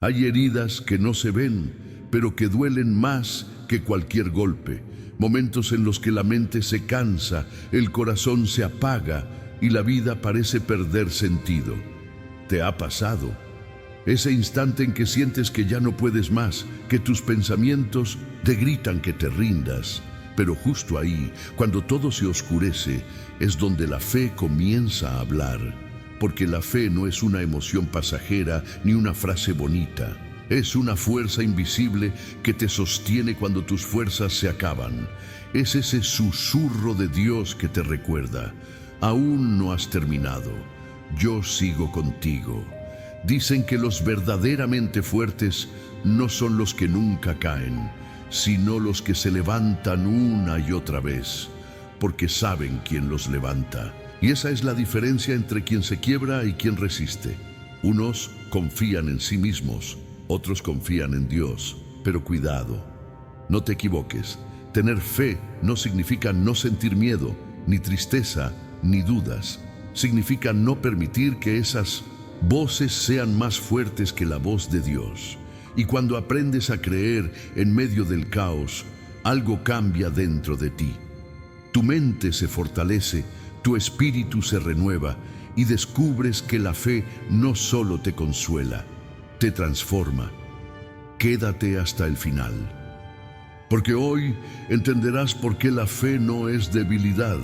Hay heridas que no se ven, pero que duelen más que cualquier golpe. Momentos en los que la mente se cansa, el corazón se apaga y la vida parece perder sentido. ¿Te ha pasado? Ese instante en que sientes que ya no puedes más, que tus pensamientos te gritan que te rindas. Pero justo ahí, cuando todo se oscurece, es donde la fe comienza a hablar. Porque la fe no es una emoción pasajera ni una frase bonita. Es una fuerza invisible que te sostiene cuando tus fuerzas se acaban. Es ese susurro de Dios que te recuerda: aún no has terminado, yo sigo contigo. Dicen que los verdaderamente fuertes no son los que nunca caen, sino los que se levantan una y otra vez, porque saben quién los levanta. Y esa es la diferencia entre quien se quiebra y quien resiste. Unos confían en sí mismos, otros confían en Dios. Pero cuidado, no te equivoques. Tener fe no significa no sentir miedo, ni tristeza, ni dudas. Significa no permitir que esas voces sean más fuertes que la voz de Dios. Y cuando aprendes a creer en medio del caos, algo cambia dentro de ti. Tu mente se fortalece, tu espíritu se renueva y descubres que la fe no solo te consuela, te transforma. Quédate hasta el final. Porque hoy entenderás por qué la fe no es debilidad,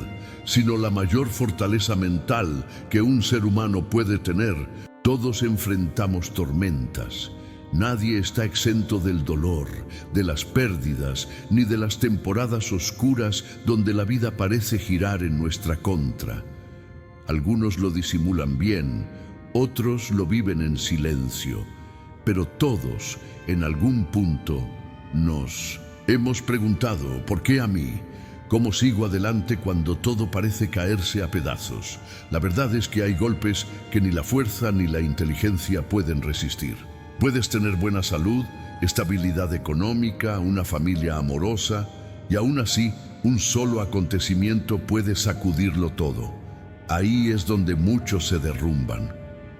sino la mayor fortaleza mental que un ser humano puede tener. Todos enfrentamos tormentas. Nadie está exento del dolor, de las pérdidas, ni de las temporadas oscuras donde la vida parece girar en nuestra contra. Algunos lo disimulan bien, otros lo viven en silencio, pero todos, en algún punto, nos hemos preguntado: ¿por qué a mí? ¿Cómo sigo adelante cuando todo parece caerse a pedazos? La verdad es que hay golpes que ni la fuerza ni la inteligencia pueden resistir. Puedes tener buena salud, estabilidad económica, una familia amorosa, y aún así, un solo acontecimiento puede sacudirlo todo. Ahí es donde muchos se derrumban.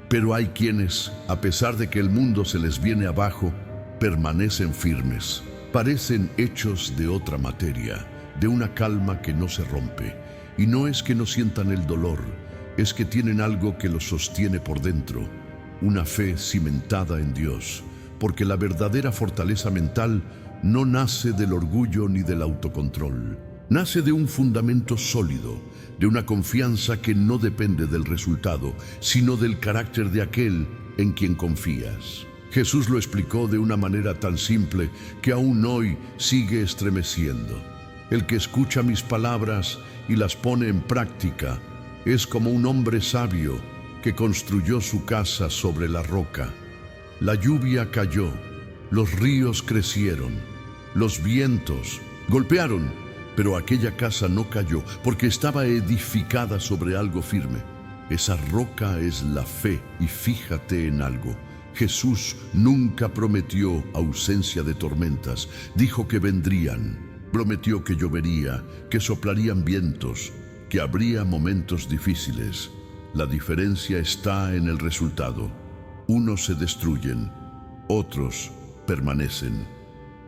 Pero hay quienes, a pesar de que el mundo se les viene abajo, permanecen firmes. Parecen hechos de otra materia, de una calma que no se rompe. Y no es que no sientan el dolor, es que tienen algo que los sostiene por dentro. Una fe cimentada en Dios, porque la verdadera fortaleza mental no nace del orgullo ni del autocontrol. Nace de un fundamento sólido, de una confianza que no depende del resultado, sino del carácter de aquel en quien confías. Jesús lo explicó de una manera tan simple que aún hoy sigue estremeciendo. El que escucha mis palabras y las pone en práctica es como un hombre sabio que construyó su casa sobre la roca. La lluvia cayó, los ríos crecieron, los vientos golpearon, pero aquella casa no cayó porque estaba edificada sobre algo firme. Esa roca es la fe. Y fíjate en algo: Jesús nunca prometió ausencia de tormentas, dijo que vendrían. Prometió que llovería, que soplarían vientos, que habría momentos difíciles. La diferencia está en el resultado. Unos se destruyen, otros permanecen.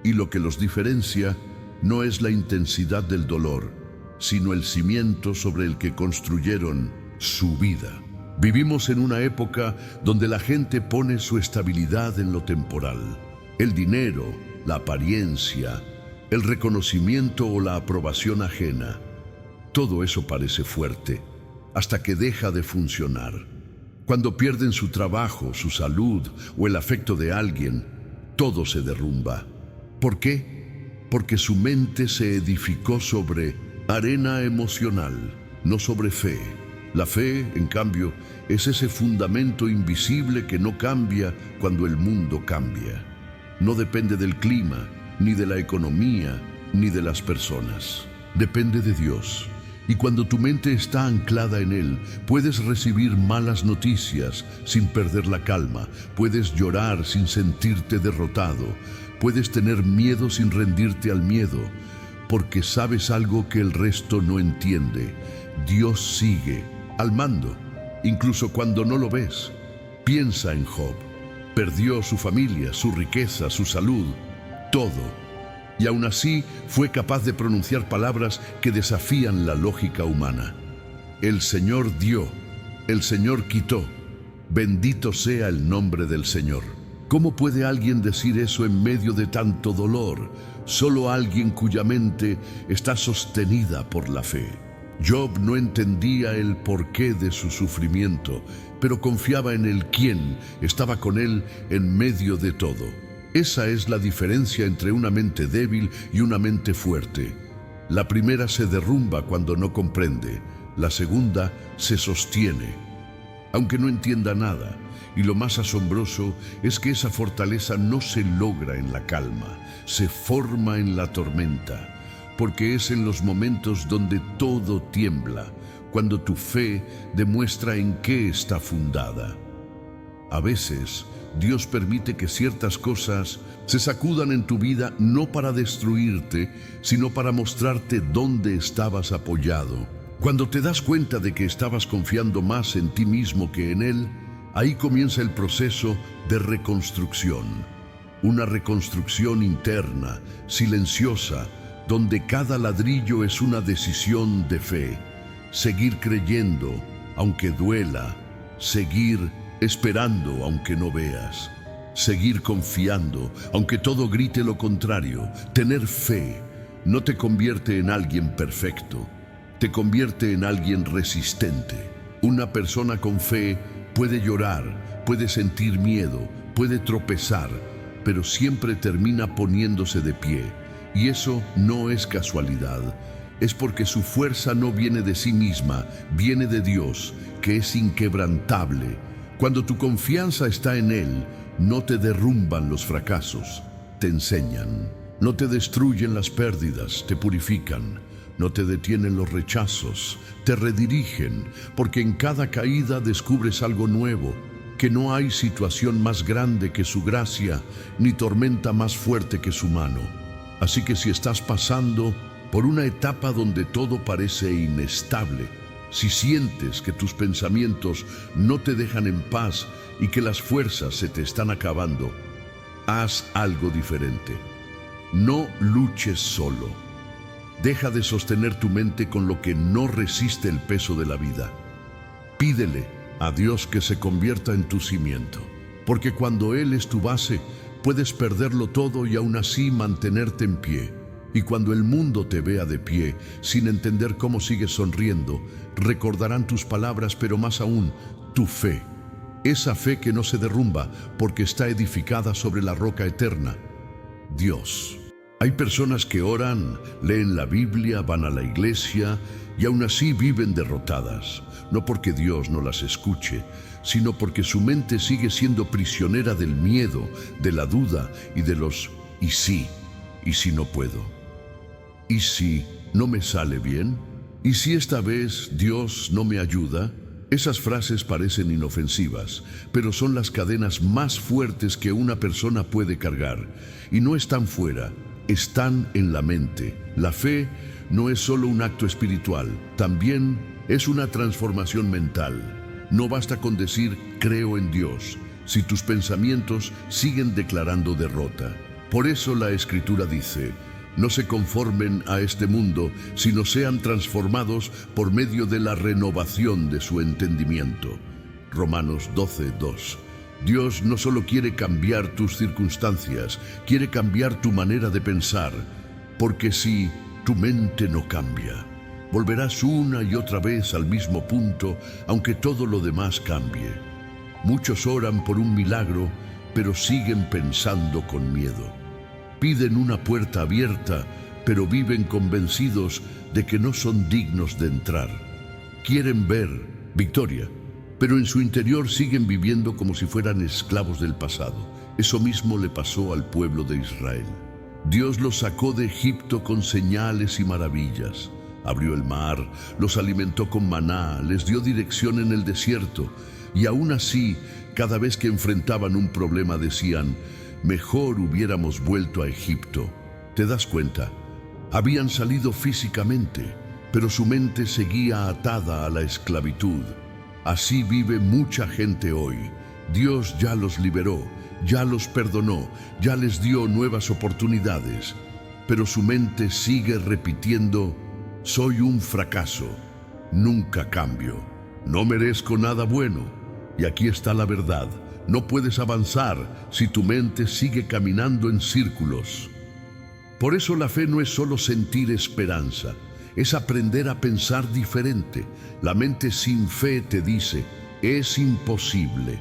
Y lo que los diferencia no es la intensidad del dolor, sino el cimiento sobre el que construyeron su vida. Vivimos en una época donde la gente pone su estabilidad en lo temporal. El dinero, la apariencia, el reconocimiento o la aprobación ajena. Todo eso parece fuerte, hasta que deja de funcionar. Cuando pierden su trabajo, su salud o el afecto de alguien, todo se derrumba. ¿Por qué? Porque su mente se edificó sobre arena emocional, no sobre fe. La fe, en cambio, es ese fundamento invisible que no cambia cuando el mundo cambia. No depende del clima, ni de la economía, ni de las personas. Depende de Dios. Y cuando tu mente está anclada en Él, puedes recibir malas noticias sin perder la calma, puedes llorar sin sentirte derrotado, puedes tener miedo sin rendirte al miedo, porque sabes algo que el resto no entiende: Dios sigue al mando, incluso cuando no lo ves. Piensa en Job. Perdió su familia, su riqueza, su salud, todo. Y aún así fue capaz de pronunciar palabras que desafían la lógica humana. El Señor dio, el Señor quitó. Bendito sea el nombre del Señor. ¿Cómo puede alguien decir eso en medio de tanto dolor? Solo alguien cuya mente está sostenida por la fe. Job no entendía el porqué de su sufrimiento, pero confiaba en el quién estaba con él en medio de todo. Esa es la diferencia entre una mente débil y una mente fuerte. La primera se derrumba cuando no comprende, la segunda se sostiene, aunque no entienda nada. Y lo más asombroso es que esa fortaleza no se logra en la calma, se forma en la tormenta, porque es en los momentos donde todo tiembla, cuando tu fe demuestra en qué está fundada. A veces, Dios permite que ciertas cosas se sacudan en tu vida no para destruirte, sino para mostrarte dónde estabas apoyado. Cuando te das cuenta de que estabas confiando más en ti mismo que en Él, ahí comienza el proceso de reconstrucción. Una reconstrucción interna, silenciosa, donde cada ladrillo es una decisión de fe. Seguir creyendo, aunque duela. Seguir esperando, aunque no veas. Seguir confiando, aunque todo grite lo contrario. Tener fe no te convierte en alguien perfecto, te convierte en alguien resistente. Una persona con fe puede llorar, puede sentir miedo, puede tropezar, pero siempre termina poniéndose de pie. Y eso no es casualidad, es porque su fuerza no viene de sí misma, viene de Dios, que es inquebrantable. Cuando tu confianza está en Él, no te derrumban los fracasos, te enseñan. No te destruyen las pérdidas, te purifican. No te detienen los rechazos, te redirigen, porque en cada caída descubres algo nuevo, que no hay situación más grande que su gracia, ni tormenta más fuerte que su mano. Así que si estás pasando por una etapa donde todo parece inestable, si sientes que tus pensamientos no te dejan en paz y que las fuerzas se te están acabando, haz algo diferente. No luches solo. Deja de sostener tu mente con lo que no resiste el peso de la vida. Pídele a Dios que se convierta en tu cimiento, porque cuando Él es tu base, puedes perderlo todo y aún así mantenerte en pie. Y cuando el mundo te vea de pie, sin entender cómo sigues sonriendo, recordarán tus palabras, pero más aún, tu fe. Esa fe que no se derrumba porque está edificada sobre la roca eterna, Dios. Hay personas que oran, leen la Biblia, van a la iglesia y aún así viven derrotadas, no porque Dios no las escuche, sino porque su mente sigue siendo prisionera del miedo, de la duda y de los ¿y si no puedo? ¿Y si no me sale bien? ¿Y si esta vez Dios no me ayuda? Esas frases parecen inofensivas, pero son las cadenas más fuertes que una persona puede cargar. Y no están fuera, están en la mente. La fe no es solo un acto espiritual, también es una transformación mental. No basta con decir creo en Dios, si tus pensamientos siguen declarando derrota. Por eso la Escritura dice, no se conformen a este mundo, sino sean transformados por medio de la renovación de su entendimiento. Romanos 12:2. Dios no solo quiere cambiar tus circunstancias, quiere cambiar tu manera de pensar, porque si tu mente no cambia, volverás una y otra vez al mismo punto, aunque todo lo demás cambie. Muchos oran por un milagro, pero siguen pensando con miedo. Piden una puerta abierta, pero viven convencidos de que no son dignos de entrar. Quieren ver victoria, pero en su interior siguen viviendo como si fueran esclavos del pasado. Eso mismo le pasó al pueblo de Israel. Dios los sacó de Egipto con señales y maravillas. Abrió el mar, los alimentó con maná, les dio dirección en el desierto, y aún así, cada vez que enfrentaban un problema decían, mejor hubiéramos vuelto a Egipto. ¿Te das cuenta? Habían salido físicamente, pero su mente seguía atada a la esclavitud. Así vive mucha gente hoy. Dios ya los liberó ya los perdonó, ya les dio nuevas oportunidades. Pero su mente sigue repitiendo: soy un fracaso, nunca cambio, no merezco nada bueno. Y aquí está la verdad: no puedes avanzar si tu mente sigue caminando en círculos. Por eso la fe no es solo sentir esperanza, es aprender a pensar diferente. La mente sin fe te dice: es imposible.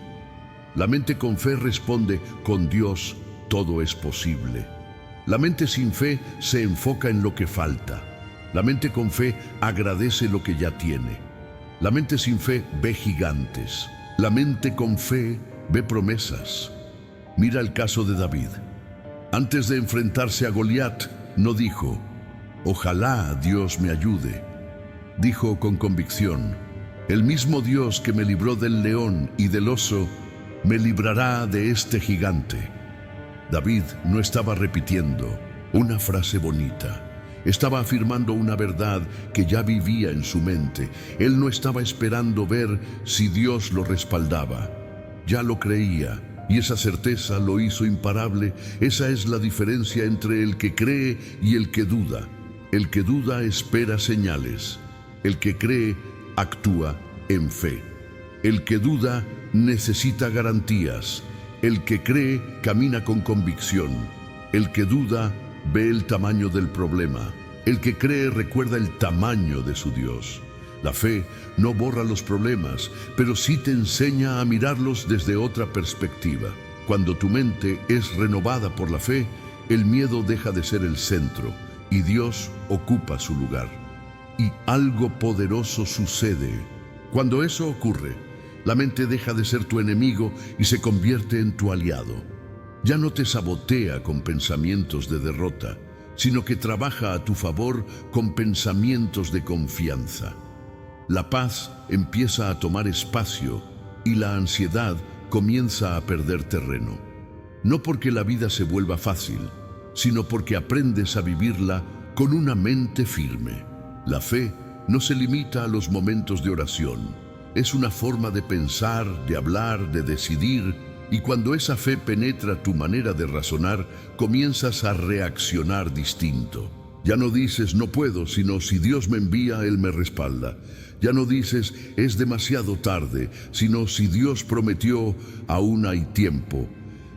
La mente con fe responde: con Dios todo es posible. La mente sin fe se enfoca en lo que falta. La mente con fe agradece lo que ya tiene. La mente sin fe ve gigantes. La mente con fe ve promesas. Mira el caso de David. Antes de enfrentarse a Goliat, no dijo: ojalá Dios me ayude. Dijo con convicción: el mismo Dios que me libró del león y del oso, me librará de este gigante. David no estaba repitiendo una frase bonita. Estaba afirmando una verdad que ya vivía en su mente. Él no estaba esperando ver si Dios lo respaldaba. Ya lo creía. Y esa certeza lo hizo imparable. Esa es la diferencia entre el que cree y el que duda. El que duda espera señales. El que cree actúa en fe. El que duda necesita garantías. El que cree camina con convicción. El que duda ve el tamaño del problema. El que cree recuerda el tamaño de su Dios. La fe no borra los problemas, pero sí te enseña a mirarlos desde otra perspectiva. Cuando tu mente es renovada por la fe, el miedo deja de ser el centro y Dios ocupa su lugar. Y algo poderoso sucede. Cuando eso ocurre, la mente deja de ser tu enemigo y se convierte en tu aliado. Ya no te sabotea con pensamientos de derrota, sino que trabaja a tu favor con pensamientos de confianza. La paz empieza a tomar espacio y la ansiedad comienza a perder terreno. No porque la vida se vuelva fácil, sino porque aprendes a vivirla con una mente firme. La fe no se limita a los momentos de oración. Es una forma de pensar, de hablar, de decidir, y cuando esa fe penetra tu manera de razonar, comienzas a reaccionar distinto. Ya no dices no puedo, sino si Dios me envía, Él me respalda. Ya no dices es demasiado tarde, sino si Dios prometió, aún hay tiempo.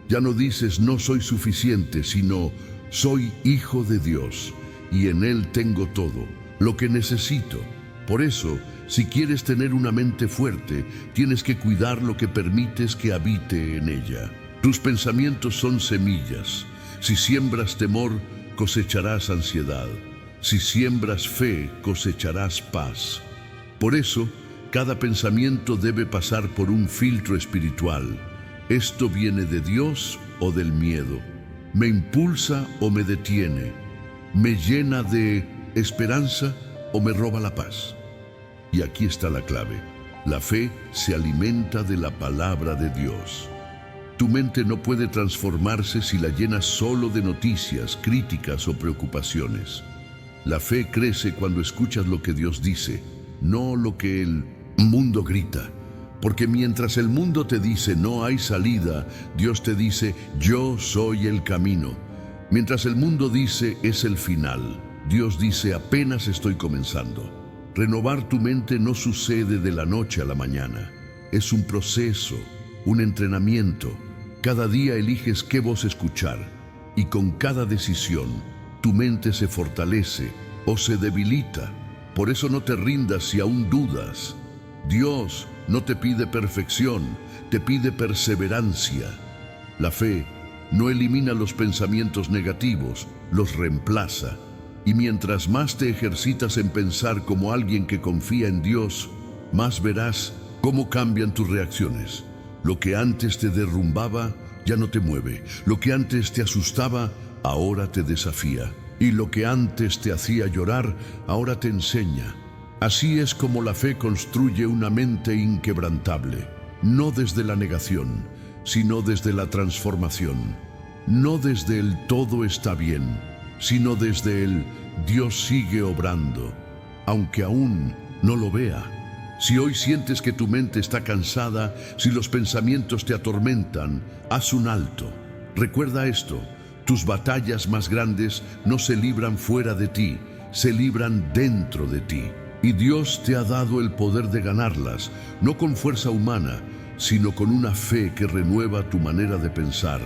Ya no dices no soy suficiente, sino soy hijo de Dios y en Él tengo todo, lo que necesito. Por eso, si quieres tener una mente fuerte, tienes que cuidar lo que permites que habite en ella. Tus pensamientos son semillas. Si siembras temor, cosecharás ansiedad. Si siembras fe, cosecharás paz. Por eso, cada pensamiento debe pasar por un filtro espiritual. ¿Esto viene de Dios o del miedo? ¿Me impulsa o me detiene? ¿Me llena de esperanza o me roba la paz? Y aquí está la clave. La fe se alimenta de la palabra de Dios. Tu mente no puede transformarse si la llenas solo de noticias, críticas o preocupaciones. La fe crece cuando escuchas lo que Dios dice, no lo que el mundo grita. Porque mientras el mundo te dice no hay salida, Dios te dice yo soy el camino. Mientras el mundo dice es el final, Dios dice apenas estoy comenzando. Renovar tu mente no sucede de la noche a la mañana. Es un proceso, un entrenamiento. Cada día eliges qué voz escuchar y con cada decisión tu mente se fortalece o se debilita. Por eso no te rindas si aún dudas. Dios no te pide perfección, te pide perseverancia. La fe no elimina los pensamientos negativos, los reemplaza. Y mientras más te ejercitas en pensar como alguien que confía en Dios, más verás cómo cambian tus reacciones. Lo que antes te derrumbaba ya no te mueve. Lo que antes te asustaba, ahora te desafía. Y lo que antes te hacía llorar, ahora te enseña. Así es como la fe construye una mente inquebrantable. No desde la negación, sino desde la transformación. No desde el todo está bien, sino desde el Dios sigue obrando, aunque aún no lo vea. Si hoy sientes que tu mente está cansada, si los pensamientos te atormentan, haz un alto. Recuerda esto, tus batallas más grandes no se libran fuera de ti, se libran dentro de ti. Y Dios te ha dado el poder de ganarlas, no con fuerza humana, sino con una fe que renueva tu manera de pensar.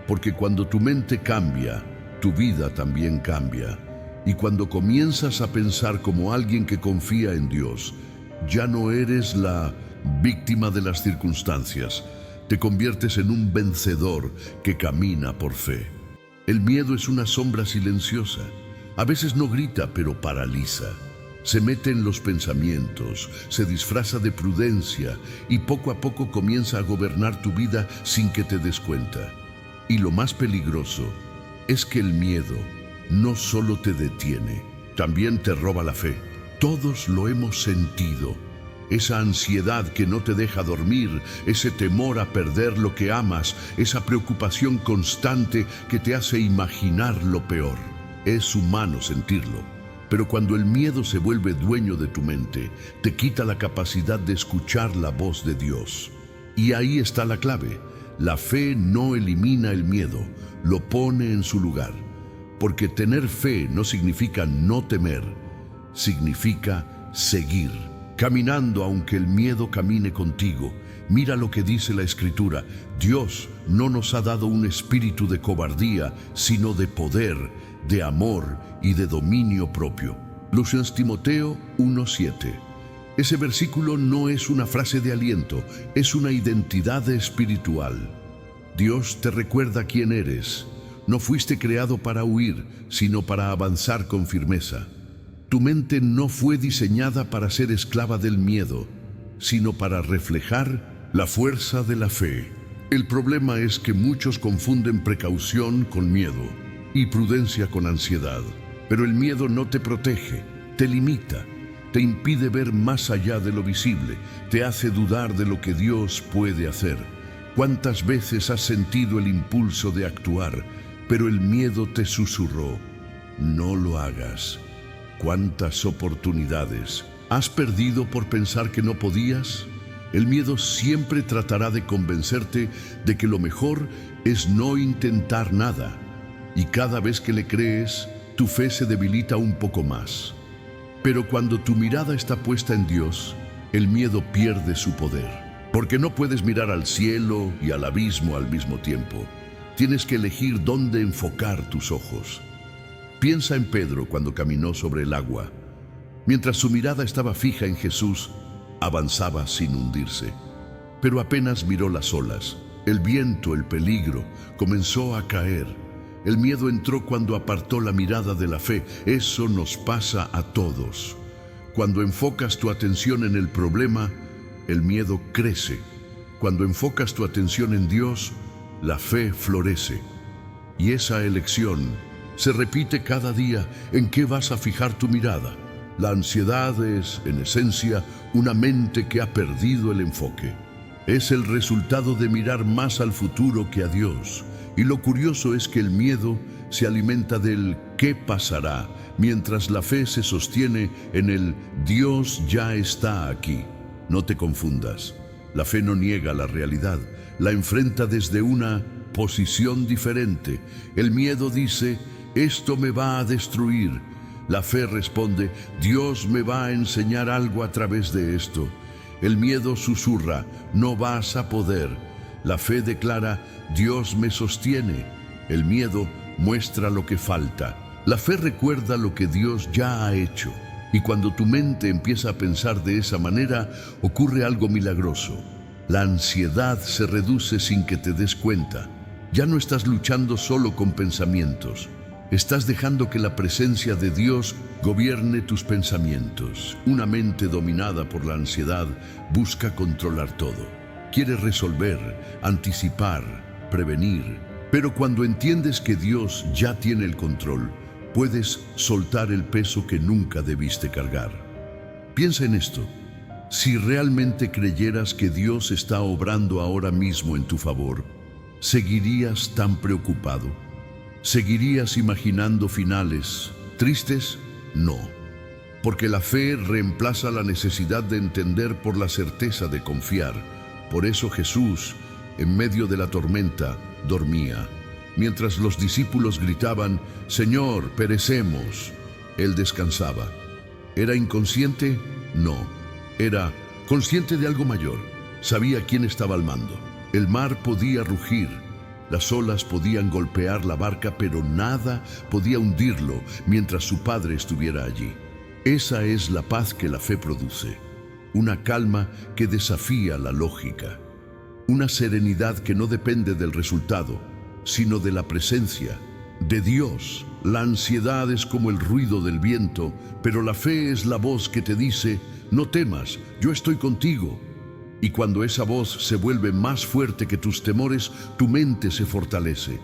Porque cuando tu mente cambia, tu vida también cambia. Y cuando comienzas a pensar como alguien que confía en Dios, ya no eres la víctima de las circunstancias. Te conviertes en un vencedor que camina por fe. El miedo es una sombra silenciosa. A veces no grita, pero paraliza. Se mete en los pensamientos, se disfraza de prudencia y poco a poco comienza a gobernar tu vida sin que te des cuenta. Y lo más peligroso es que el miedo no solo te detiene, también te roba la fe. Todos lo hemos sentido. Esa ansiedad que no te deja dormir, ese temor a perder lo que amas, esa preocupación constante que te hace imaginar lo peor. Es humano sentirlo. Pero cuando el miedo se vuelve dueño de tu mente, te quita la capacidad de escuchar la voz de Dios. Y ahí está la clave. La fe no elimina el miedo, lo pone en su lugar. Porque tener fe no significa no temer, significa seguir. Caminando aunque el miedo camine contigo. Mira lo que dice la Escritura. Dios no nos ha dado un espíritu de cobardía, sino de poder, de amor y de dominio propio. 2 Timoteo 1:7. Ese versículo no es una frase de aliento, es una identidad espiritual. Dios te recuerda quién eres. No fuiste creado para huir, sino para avanzar con firmeza. Tu mente no fue diseñada para ser esclava del miedo, sino para reflejar la fuerza de la fe. El problema es que muchos confunden precaución con miedo y prudencia con ansiedad. Pero el miedo no te protege, te limita, te impide ver más allá de lo visible, te hace dudar de lo que Dios puede hacer. ¿Cuántas veces has sentido el impulso de actuar, pero el miedo te susurró? No lo hagas. ¿Cuántas oportunidades has perdido por pensar que no podías? El miedo siempre tratará de convencerte de que lo mejor es no intentar nada. Y cada vez que le crees, tu fe se debilita un poco más. Pero cuando tu mirada está puesta en Dios, el miedo pierde su poder. Porque no puedes mirar al cielo y al abismo al mismo tiempo. Tienes que elegir dónde enfocar tus ojos. Piensa en Pedro cuando caminó sobre el agua. Mientras su mirada estaba fija en Jesús, avanzaba sin hundirse. Pero apenas miró las olas, el viento, el peligro, comenzó a caer. El miedo entró cuando apartó la mirada de la fe. Eso nos pasa a todos. Cuando enfocas tu atención en el problema, el miedo crece. Cuando enfocas tu atención en Dios, la fe florece. Y esa elección se repite cada día. ¿En qué vas a fijar tu mirada? La ansiedad es, en esencia, una mente que ha perdido el enfoque. Es el resultado de mirar más al futuro que a Dios. Y lo curioso es que el miedo se alimenta del ¿qué pasará?, mientras la fe se sostiene en el Dios ya está aquí. No te confundas. La fe no niega la realidad, la enfrenta desde una posición diferente. El miedo dice, esto me va a destruir. La fe responde, Dios me va a enseñar algo a través de esto. El miedo susurra, no vas a poder. La fe declara, Dios me sostiene. El miedo muestra lo que falta. La fe recuerda lo que Dios ya ha hecho. Y cuando tu mente empieza a pensar de esa manera, ocurre algo milagroso. La ansiedad se reduce sin que te des cuenta. Ya no estás luchando solo con pensamientos. Estás dejando que la presencia de Dios gobierne tus pensamientos. Una mente dominada por la ansiedad busca controlar todo. Quiere resolver, anticipar, prevenir. Pero cuando entiendes que Dios ya tiene el control, puedes soltar el peso que nunca debiste cargar. Piensa en esto. Si realmente creyeras que Dios está obrando ahora mismo en tu favor, ¿seguirías tan preocupado? ¿Seguirías imaginando finales tristes? No. porque la fe reemplaza la necesidad de entender por la certeza de confiar. Por eso Jesús, en medio de la tormenta, dormía. Mientras los discípulos gritaban, «Señor, perecemos», Él descansaba. ¿Era inconsciente? No. Era consciente de algo mayor. Sabía quién estaba al mando. El mar podía rugir, las olas podían golpear la barca, pero nada podía hundirlo mientras su Padre estuviera allí. Esa es la paz que la fe produce. Una calma que desafía la lógica. Una serenidad que no depende del resultado, sino de la presencia de Dios. La ansiedad es como el ruido del viento, pero la fe es la voz que te dice, no temas, yo estoy contigo. Y cuando esa voz se vuelve más fuerte que tus temores, tu mente se fortalece.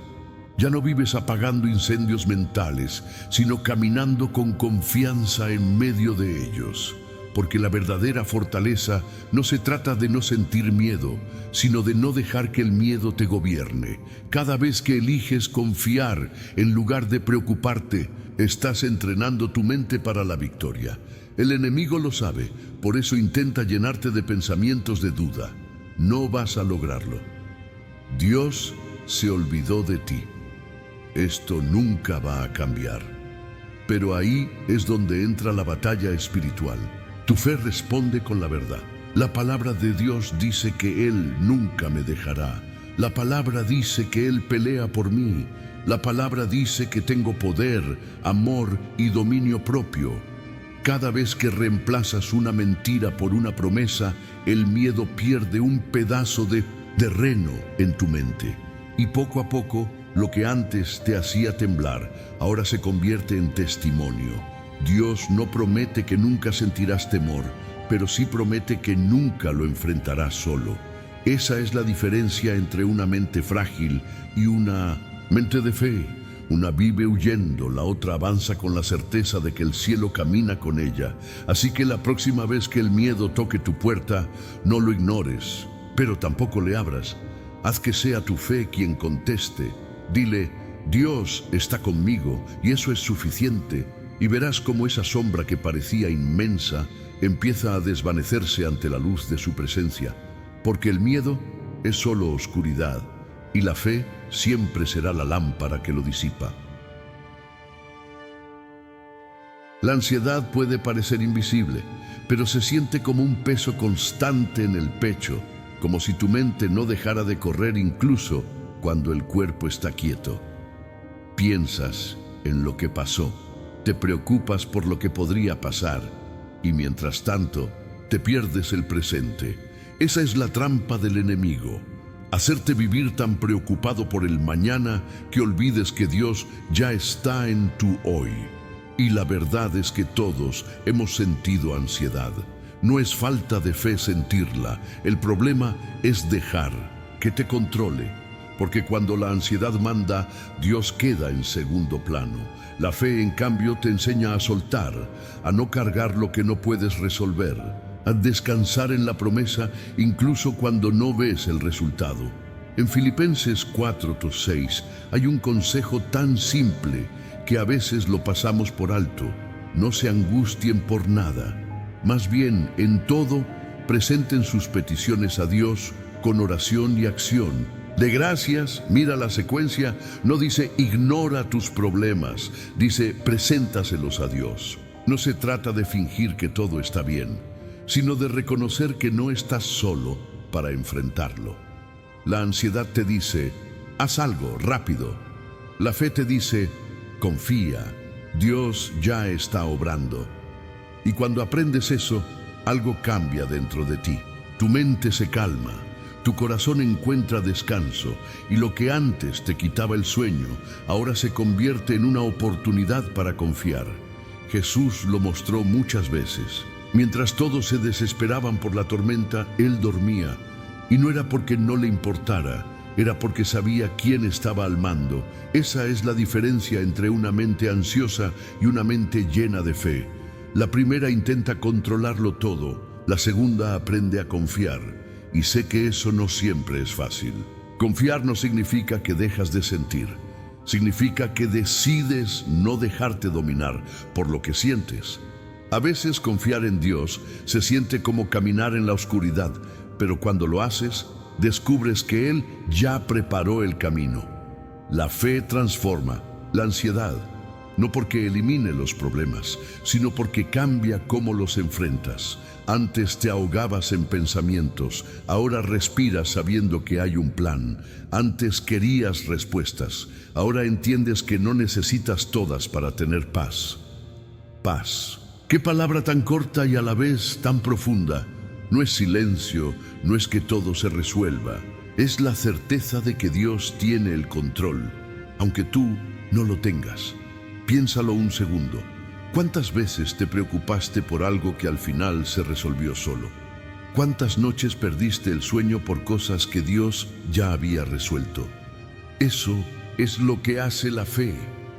Ya no vives apagando incendios mentales, sino caminando con confianza en medio de ellos. Porque la verdadera fortaleza no se trata de no sentir miedo, sino de no dejar que el miedo te gobierne. Cada vez que eliges confiar en lugar de preocuparte, estás entrenando tu mente para la victoria. El enemigo lo sabe, por eso intenta llenarte de pensamientos de duda. No vas a lograrlo. Dios se olvidó de ti. Esto nunca va a cambiar. Pero ahí es donde entra la batalla espiritual. Tu fe responde con la verdad. La palabra de Dios dice que Él nunca me dejará. La palabra dice que Él pelea por mí. La palabra dice que tengo poder, amor y dominio propio. Cada vez que reemplazas una mentira por una promesa, el miedo pierde un pedazo de terreno en tu mente. Y poco a poco, lo que antes te hacía temblar, ahora se convierte en testimonio. Dios no promete que nunca sentirás temor, pero sí promete que nunca lo enfrentarás solo. Esa es la diferencia entre una mente frágil y una mente de fe. Una vive huyendo, la otra avanza con la certeza de que el cielo camina con ella. Así que la próxima vez que el miedo toque tu puerta, no lo ignores, pero tampoco le abras. Haz que sea tu fe quien conteste. Dile, Dios está conmigo y eso es suficiente. Y verás cómo esa sombra que parecía inmensa empieza a desvanecerse ante la luz de su presencia. Porque el miedo es solo oscuridad y la fe siempre será la lámpara que lo disipa. La ansiedad puede parecer invisible, pero se siente como un peso constante en el pecho, como si tu mente no dejara de correr incluso cuando el cuerpo está quieto. Piensas en lo que pasó, te preocupas por lo que podría pasar y mientras tanto te pierdes el presente. Esa es la trampa del enemigo. Hacerte vivir tan preocupado por el mañana que olvides que Dios ya está en tu hoy. Y la verdad es que todos hemos sentido ansiedad. No es falta de fe sentirla, el problema es dejar que te controle. Porque cuando la ansiedad manda, Dios queda en segundo plano. La fe, en cambio, te enseña a soltar, a no cargar lo que no puedes resolver, a descansar en la promesa incluso cuando no ves el resultado. En Filipenses 4:6 hay un consejo tan simple que a veces lo pasamos por alto. No se angustien por nada. Más bien, en todo, presenten sus peticiones a Dios con oración y acción. De gracias, mira la secuencia, no dice ignora tus problemas, dice preséntaselos a Dios. No se trata de fingir que todo está bien, sino de reconocer que no estás solo para enfrentarlo. La ansiedad te dice, haz algo rápido. La fe te dice, confía, Dios ya está obrando. Y cuando aprendes eso, algo cambia dentro de ti. Tu mente se calma, tu corazón encuentra descanso y lo que antes te quitaba el sueño, ahora se convierte en una oportunidad para confiar. Jesús lo mostró muchas veces. Mientras todos se desesperaban por la tormenta, Él dormía. Y no era porque no le importara, era porque sabía quién estaba al mando. Esa es la diferencia entre una mente ansiosa y una mente llena de fe. La primera intenta controlarlo todo, la segunda aprende a confiar. Y sé que eso no siempre es fácil. Confiar no significa que dejas de sentir. Significa que decides no dejarte dominar por lo que sientes. A veces confiar en Dios se siente como caminar en la oscuridad, pero cuando lo haces, descubres que Él ya preparó el camino. La fe transforma la ansiedad, no porque elimine los problemas, sino porque cambia cómo los enfrentas. Antes te ahogabas en pensamientos, ahora respiras sabiendo que hay un plan. Antes querías respuestas, ahora entiendes que no necesitas todas para tener paz. Paz. Qué palabra tan corta y a la vez tan profunda. No es silencio, no es que todo se resuelva. Es la certeza de que Dios tiene el control, aunque tú no lo tengas. Piénsalo un segundo. ¿Cuántas veces te preocupaste por algo que al final se resolvió solo? ¿Cuántas noches perdiste el sueño por cosas que Dios ya había resuelto? Eso es lo que hace la fe.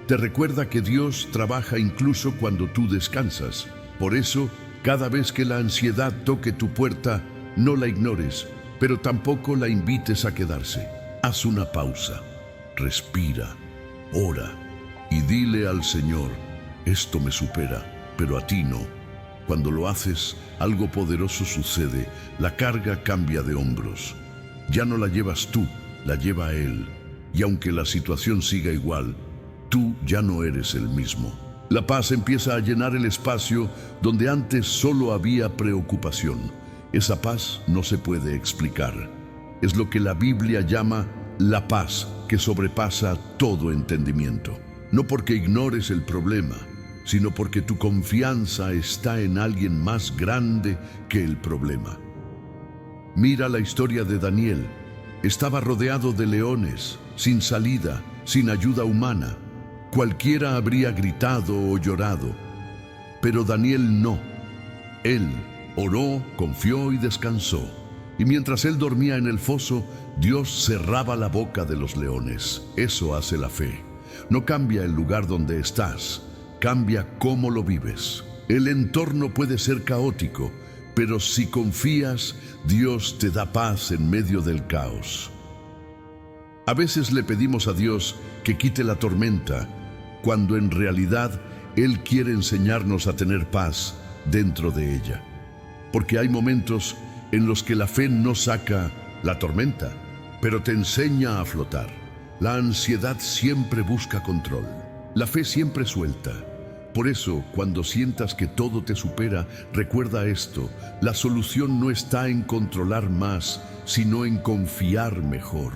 Te recuerda que Dios trabaja incluso cuando tú descansas. Por eso, cada vez que la ansiedad toque tu puerta, no la ignores, pero tampoco la invites a quedarse. Haz una pausa, respira, ora y dile al Señor: esto me supera, pero a ti no. Cuando lo haces, algo poderoso sucede. La carga cambia de hombros. Ya no la llevas tú, la lleva Él. Y aunque la situación siga igual, tú ya no eres el mismo. La paz empieza a llenar el espacio donde antes solo había preocupación. Esa paz no se puede explicar. Es lo que la Biblia llama la paz que sobrepasa todo entendimiento. No porque ignores el problema, sino porque tu confianza está en alguien más grande que el problema. Mira la historia de Daniel. Estaba rodeado de leones, sin salida, sin ayuda humana. Cualquiera habría gritado o llorado, pero Daniel no. Él oró, confió y descansó. Y mientras él dormía en el foso, Dios cerraba la boca de los leones. Eso hace la fe. No cambia el lugar donde estás, cambia cómo lo vives. El entorno puede ser caótico, pero si confías, Dios te da paz en medio del caos. A veces le pedimos a Dios que quite la tormenta, cuando en realidad Él quiere enseñarnos a tener paz dentro de ella. Porque hay momentos en los que la fe no saca la tormenta, pero te enseña a flotar. La ansiedad siempre busca control. La fe siempre suelta. Por eso, cuando sientas que todo te supera, recuerda esto: la solución no está en controlar más, sino en confiar mejor.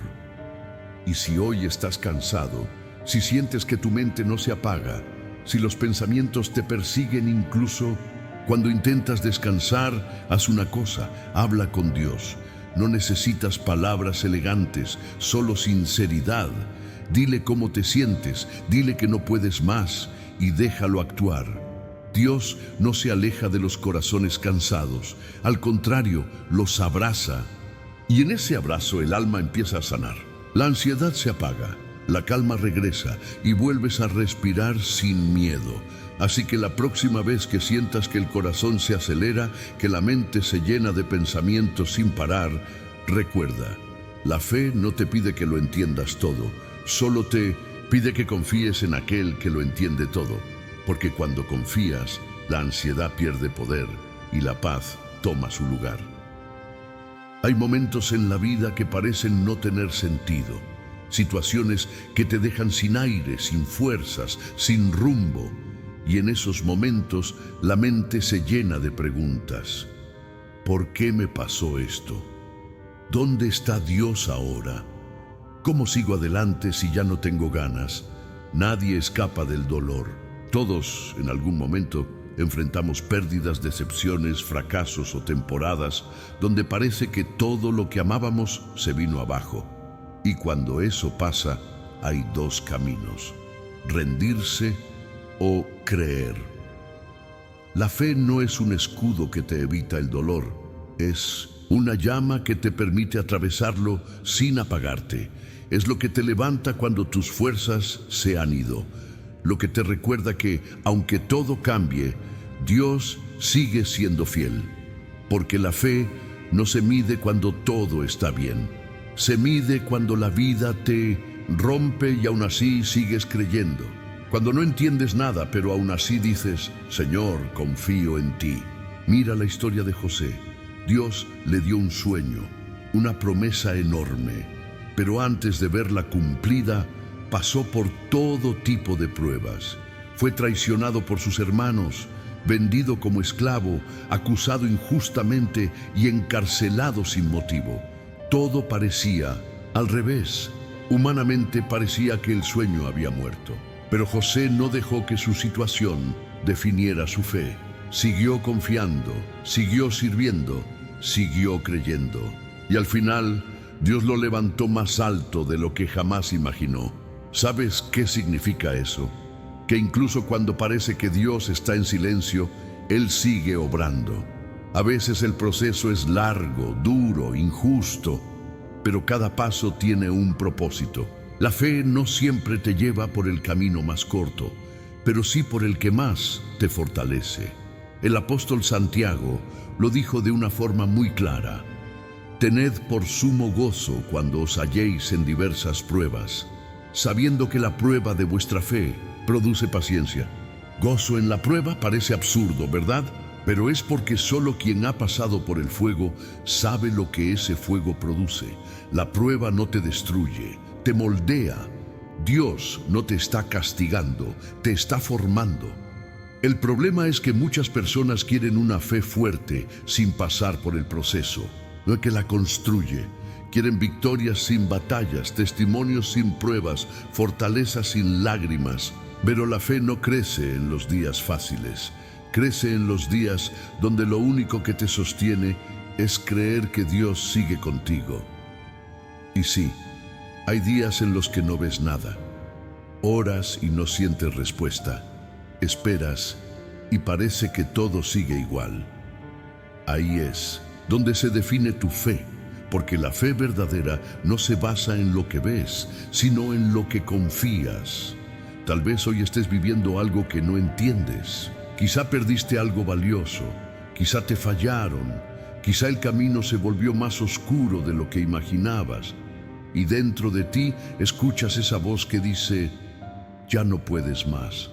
Y si hoy estás cansado, si sientes que tu mente no se apaga, si los pensamientos te persiguen incluso cuando intentas descansar, haz una cosa: habla con Dios. No necesitas palabras elegantes, solo sinceridad. Dile cómo te sientes, dile que no puedes más y déjalo actuar. Dios no se aleja de los corazones cansados, al contrario, los abraza. Y en ese abrazo el alma empieza a sanar. La ansiedad se apaga, la calma regresa y vuelves a respirar sin miedo. Así que la próxima vez que sientas que el corazón se acelera, que la mente se llena de pensamientos sin parar, recuerda: la fe no te pide que lo entiendas todo, solo te pide que confíes en aquel que lo entiende todo, porque cuando confías, la ansiedad pierde poder y la paz toma su lugar. Hay momentos en la vida que parecen no tener sentido, situaciones que te dejan sin aire, sin fuerzas, sin rumbo. Y en esos momentos la mente se llena de preguntas. ¿Por qué me pasó esto? ¿Dónde está Dios ahora? ¿Cómo sigo adelante si ya no tengo ganas? Nadie escapa del dolor. Todos, en algún momento, enfrentamos pérdidas, decepciones, fracasos o temporadas donde parece que todo lo que amábamos se vino abajo. Y cuando eso pasa, hay dos caminos: rendirse o creer. La fe no es un escudo que te evita el dolor, es una llama que te permite atravesarlo sin apagarte. Es lo que te levanta cuando tus fuerzas se han ido, lo que te recuerda que, aunque todo cambie, Dios sigue siendo fiel. Porque la fe no se mide cuando todo está bien, se mide cuando la vida te rompe y aún así sigues creyendo. Cuando no entiendes nada, pero aún así dices, Señor, confío en ti. Mira la historia de José. Dios le dio un sueño, una promesa enorme, pero antes de verla cumplida, pasó por todo tipo de pruebas. Fue traicionado por sus hermanos, vendido como esclavo, acusado injustamente y encarcelado sin motivo. Todo parecía al revés. Humanamente parecía que el sueño había muerto. Pero José no dejó que su situación definiera su fe. Siguió confiando, siguió sirviendo, siguió creyendo. Y al final, Dios lo levantó más alto de lo que jamás imaginó. ¿Sabes qué significa eso? Que incluso cuando parece que Dios está en silencio, Él sigue obrando. A veces el proceso es largo, duro, injusto, pero cada paso tiene un propósito. La fe no siempre te lleva por el camino más corto, pero sí por el que más te fortalece. El apóstol Santiago lo dijo de una forma muy clara. Tened por sumo gozo cuando os halléis en diversas pruebas, sabiendo que la prueba de vuestra fe produce paciencia. Gozo en la prueba parece absurdo, ¿verdad? Pero es porque solo quien ha pasado por el fuego sabe lo que ese fuego produce. La prueba no te destruye, te moldea. Dios no te está castigando, te está formando. El problema es que muchas personas quieren una fe fuerte sin pasar por el proceso, no es que la construye. Quieren victorias sin batallas, testimonios sin pruebas, fortaleza sin lágrimas. Pero la fe no crece en los días fáciles. Crece en los días donde lo único que te sostiene es creer que Dios sigue contigo. Y sí, hay días en los que no ves nada. Oras y no sientes respuesta. Esperas y parece que todo sigue igual. Ahí es donde se define tu fe, porque la fe verdadera no se basa en lo que ves, sino en lo que confías. Tal vez hoy estés viviendo algo que no entiendes. Quizá perdiste algo valioso, quizá te fallaron, quizá el camino se volvió más oscuro de lo que imaginabas. Y dentro de ti escuchas esa voz que dice, ya no puedes más.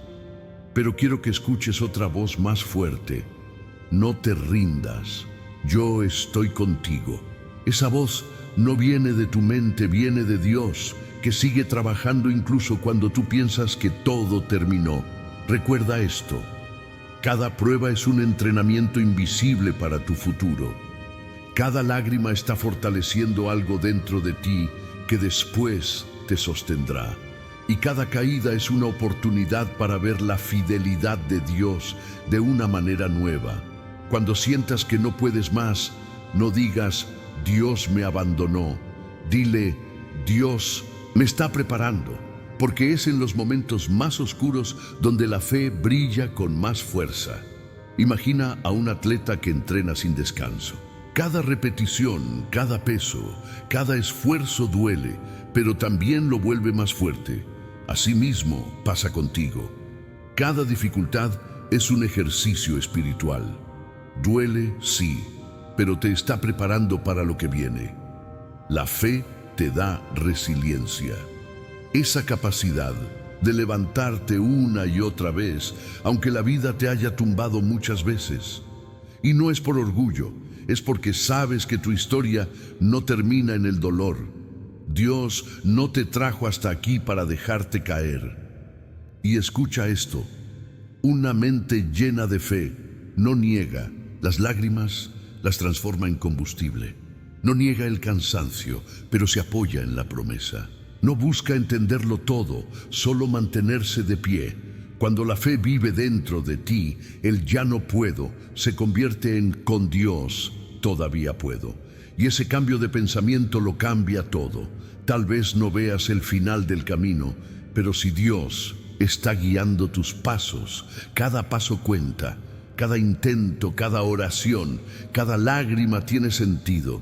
Pero quiero que escuches otra voz más fuerte. No te rindas, yo estoy contigo. Esa voz no viene de tu mente, viene de Dios, que sigue trabajando incluso cuando tú piensas que todo terminó. Recuerda esto, cada prueba es un entrenamiento invisible para tu futuro. Cada lágrima está fortaleciendo algo dentro de ti que después te sostendrá. Y cada caída es una oportunidad para ver la fidelidad de Dios de una manera nueva. Cuando sientas que no puedes más, no digas, Dios me abandonó. Dile, Dios me está preparando, porque es en los momentos más oscuros donde la fe brilla con más fuerza. Imagina a un atleta que entrena sin descanso. Cada repetición, cada peso, cada esfuerzo duele, pero también lo vuelve más fuerte. Asimismo pasa contigo. Cada dificultad es un ejercicio espiritual. Duele, sí, pero te está preparando para lo que viene. La fe te da resiliencia. Esa capacidad de levantarte una y otra vez, aunque la vida te haya tumbado muchas veces. Y no es por orgullo, es porque sabes que tu historia no termina en el dolor. Dios no te trajo hasta aquí para dejarte caer. Y escucha esto, una mente llena de fe no niega las lágrimas, las transforma en combustible. No niega el cansancio, pero se apoya en la promesa. No busca entenderlo todo, solo mantenerse de pie. Cuando la fe vive dentro de ti, el ya no puedo se convierte en con Dios todavía puedo. Y ese cambio de pensamiento lo cambia todo. Tal vez no veas el final del camino, pero si Dios está guiando tus pasos, cada paso cuenta, cada intento, cada oración, cada lágrima tiene sentido.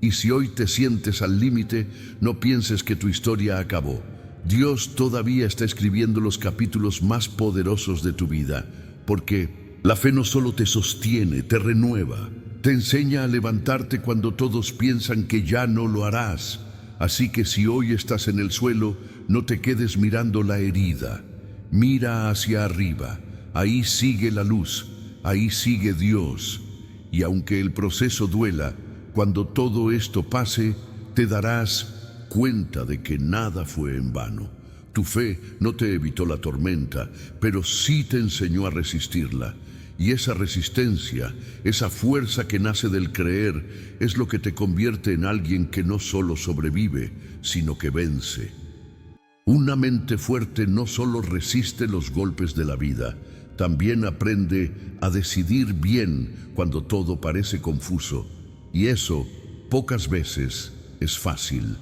Y si hoy te sientes al límite, no pienses que tu historia acabó. Dios todavía está escribiendo los capítulos más poderosos de tu vida, porque la fe no solo te sostiene, te renueva, te enseña a levantarte cuando todos piensan que ya no lo harás. Así que si hoy estás en el suelo, no te quedes mirando la herida. Mira hacia arriba, ahí sigue la luz, ahí sigue Dios. Y aunque el proceso duela, cuando todo esto pase, te darás cuenta de que nada fue en vano. Tu fe no te evitó la tormenta, pero sí te enseñó a resistirla. Y esa resistencia, esa fuerza que nace del creer, es lo que te convierte en alguien que no solo sobrevive, sino que vence. Una mente fuerte no solo resiste los golpes de la vida, también aprende a decidir bien cuando todo parece confuso. Y eso, pocas veces, es fácil,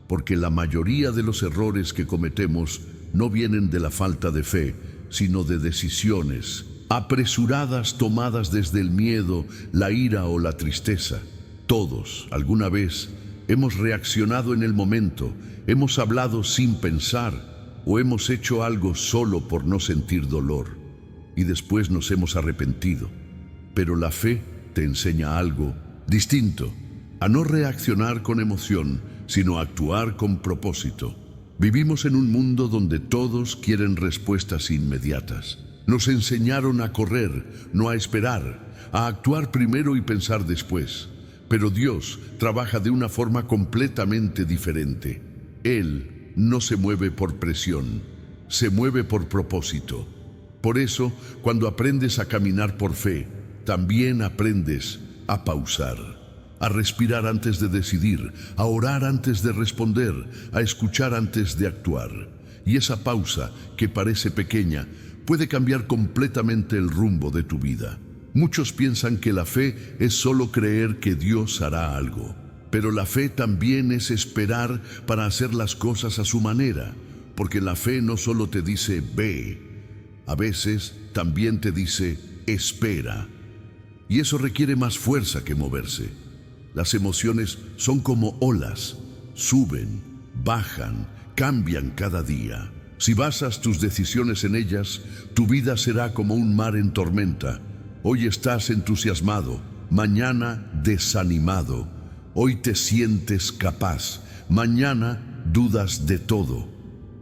porque la mayoría de los errores que cometemos no vienen de la falta de fe, sino de decisiones apresuradas tomadas desde el miedo, la ira o la tristeza. Todos, alguna vez, hemos reaccionado en el momento, hemos hablado sin pensar o hemos hecho algo solo por no sentir dolor. Y después nos hemos arrepentido. Pero la fe te enseña algo distinto, a no reaccionar con emoción, sino a actuar con propósito. Vivimos en un mundo donde todos quieren respuestas inmediatas. Nos enseñaron a correr, no a esperar, a actuar primero y pensar después. Pero Dios trabaja de una forma completamente diferente. Él no se mueve por presión, se mueve por propósito. Por eso, cuando aprendes a caminar por fe, también aprendes a pausar, a respirar antes de decidir, a orar antes de responder, a escuchar antes de actuar. Y esa pausa, que parece pequeña, puede cambiar completamente el rumbo de tu vida. Muchos piensan que la fe es solo creer que Dios hará algo, pero la fe también es esperar para hacer las cosas a su manera, porque la fe no solo te dice ve, a veces también te dice espera. Y eso requiere más fuerza que moverse. Las emociones son como olas, suben, bajan, cambian cada día. Si basas tus decisiones en ellas, tu vida será como un mar en tormenta. Hoy estás entusiasmado, mañana desanimado. Hoy te sientes capaz, mañana dudas de todo.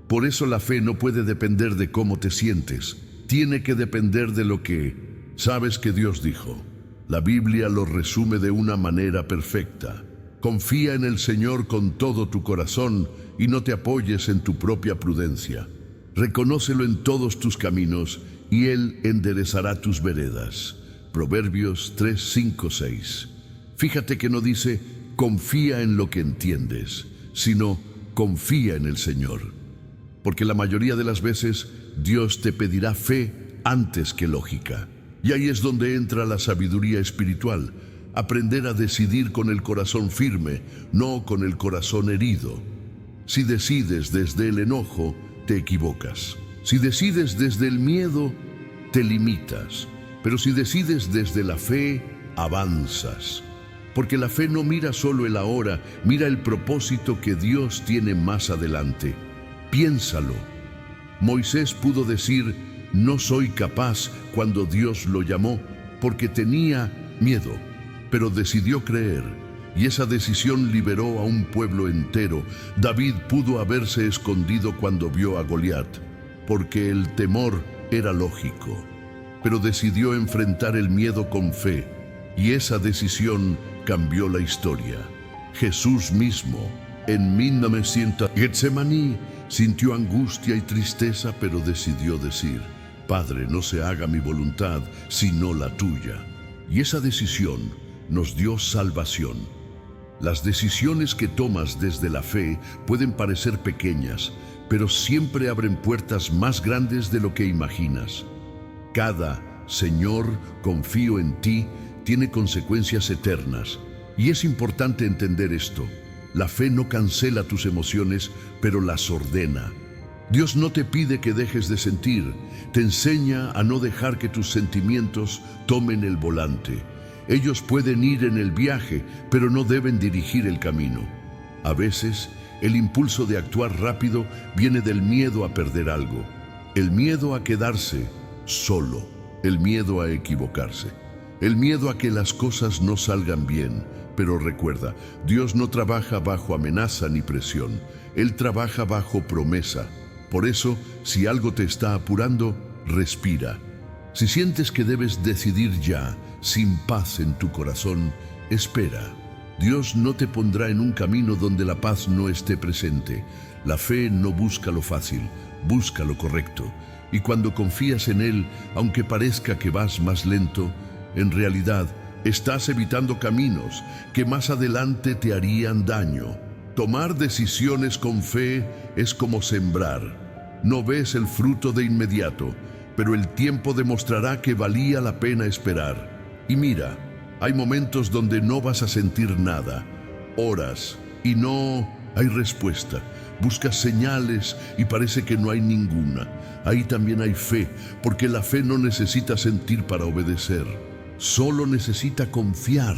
Por eso la fe no puede depender de cómo te sientes. Tiene que depender de lo que sabes que Dios dijo. La Biblia lo resume de una manera perfecta. Confía en el Señor con todo tu corazón y no te apoyes en tu propia prudencia. Reconócelo en todos tus caminos y Él enderezará tus veredas. Proverbios 3, 5, 6. Fíjate que no dice confía en lo que entiendes, sino confía en el Señor. Porque la mayoría de las veces Dios te pedirá fe antes que lógica. Y ahí es donde entra la sabiduría espiritual. Aprender a decidir con el corazón firme, no con el corazón herido. Si decides desde el enojo, te equivocas. Si decides desde el miedo, te limitas. Pero si decides desde la fe, avanzas. Porque la fe no mira solo el ahora, mira el propósito que Dios tiene más adelante. Piénsalo. Moisés pudo decir, no soy capaz cuando Dios lo llamó, porque tenía miedo. Pero decidió creer, y esa decisión liberó a un pueblo entero. David pudo haberse escondido cuando vio a Goliat, porque el temor era lógico, pero decidió enfrentar el miedo con fe, y esa decisión cambió la historia. Jesús mismo, en 1900, Getsemaní, sintió angustia y tristeza, pero decidió decir, Padre, no se haga mi voluntad, sino la tuya. Y esa decisión nos dio salvación. Las decisiones que tomas desde la fe pueden parecer pequeñas, pero siempre abren puertas más grandes de lo que imaginas. Cada Señor, confío en ti, tiene consecuencias eternas. Y es importante entender esto. La fe no cancela tus emociones, pero las ordena. Dios no te pide que dejes de sentir, te enseña a no dejar que tus sentimientos tomen el volante. Ellos pueden ir en el viaje, pero no deben dirigir el camino. A veces, el impulso de actuar rápido viene del miedo a perder algo, el miedo a quedarse solo, el miedo a equivocarse, el miedo a que las cosas no salgan bien. Pero recuerda, Dios no trabaja bajo amenaza ni presión, Él trabaja bajo promesa. Por eso, si algo te está apurando, respira. Si sientes que debes decidir ya, sin paz en tu corazón, espera. Dios no te pondrá en un camino donde la paz no esté presente. La fe no busca lo fácil, busca lo correcto. Y cuando confías en Él, aunque parezca que vas más lento, en realidad estás evitando caminos que más adelante te harían daño. Tomar decisiones con fe es como sembrar. No ves el fruto de inmediato, pero el tiempo demostrará que valía la pena esperar. Y mira, hay momentos donde no vas a sentir nada, horas, y no hay respuesta. Buscas señales y parece que no hay ninguna. Ahí también hay fe, porque la fe no necesita sentir para obedecer. Solo necesita confiar.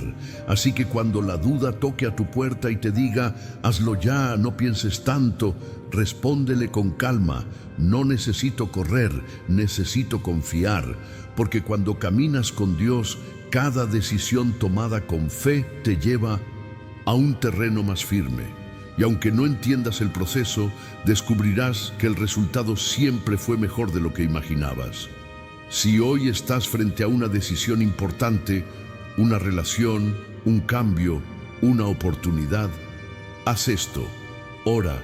Así que cuando la duda toque a tu puerta y te diga, hazlo ya, no pienses tanto, respóndele con calma. No necesito correr, necesito confiar. Porque cuando caminas con Dios, cada decisión tomada con fe te lleva a un terreno más firme. Y aunque no entiendas el proceso, descubrirás que el resultado siempre fue mejor de lo que imaginabas. Si hoy estás frente a una decisión importante, una relación, un cambio, una oportunidad, haz esto: ora,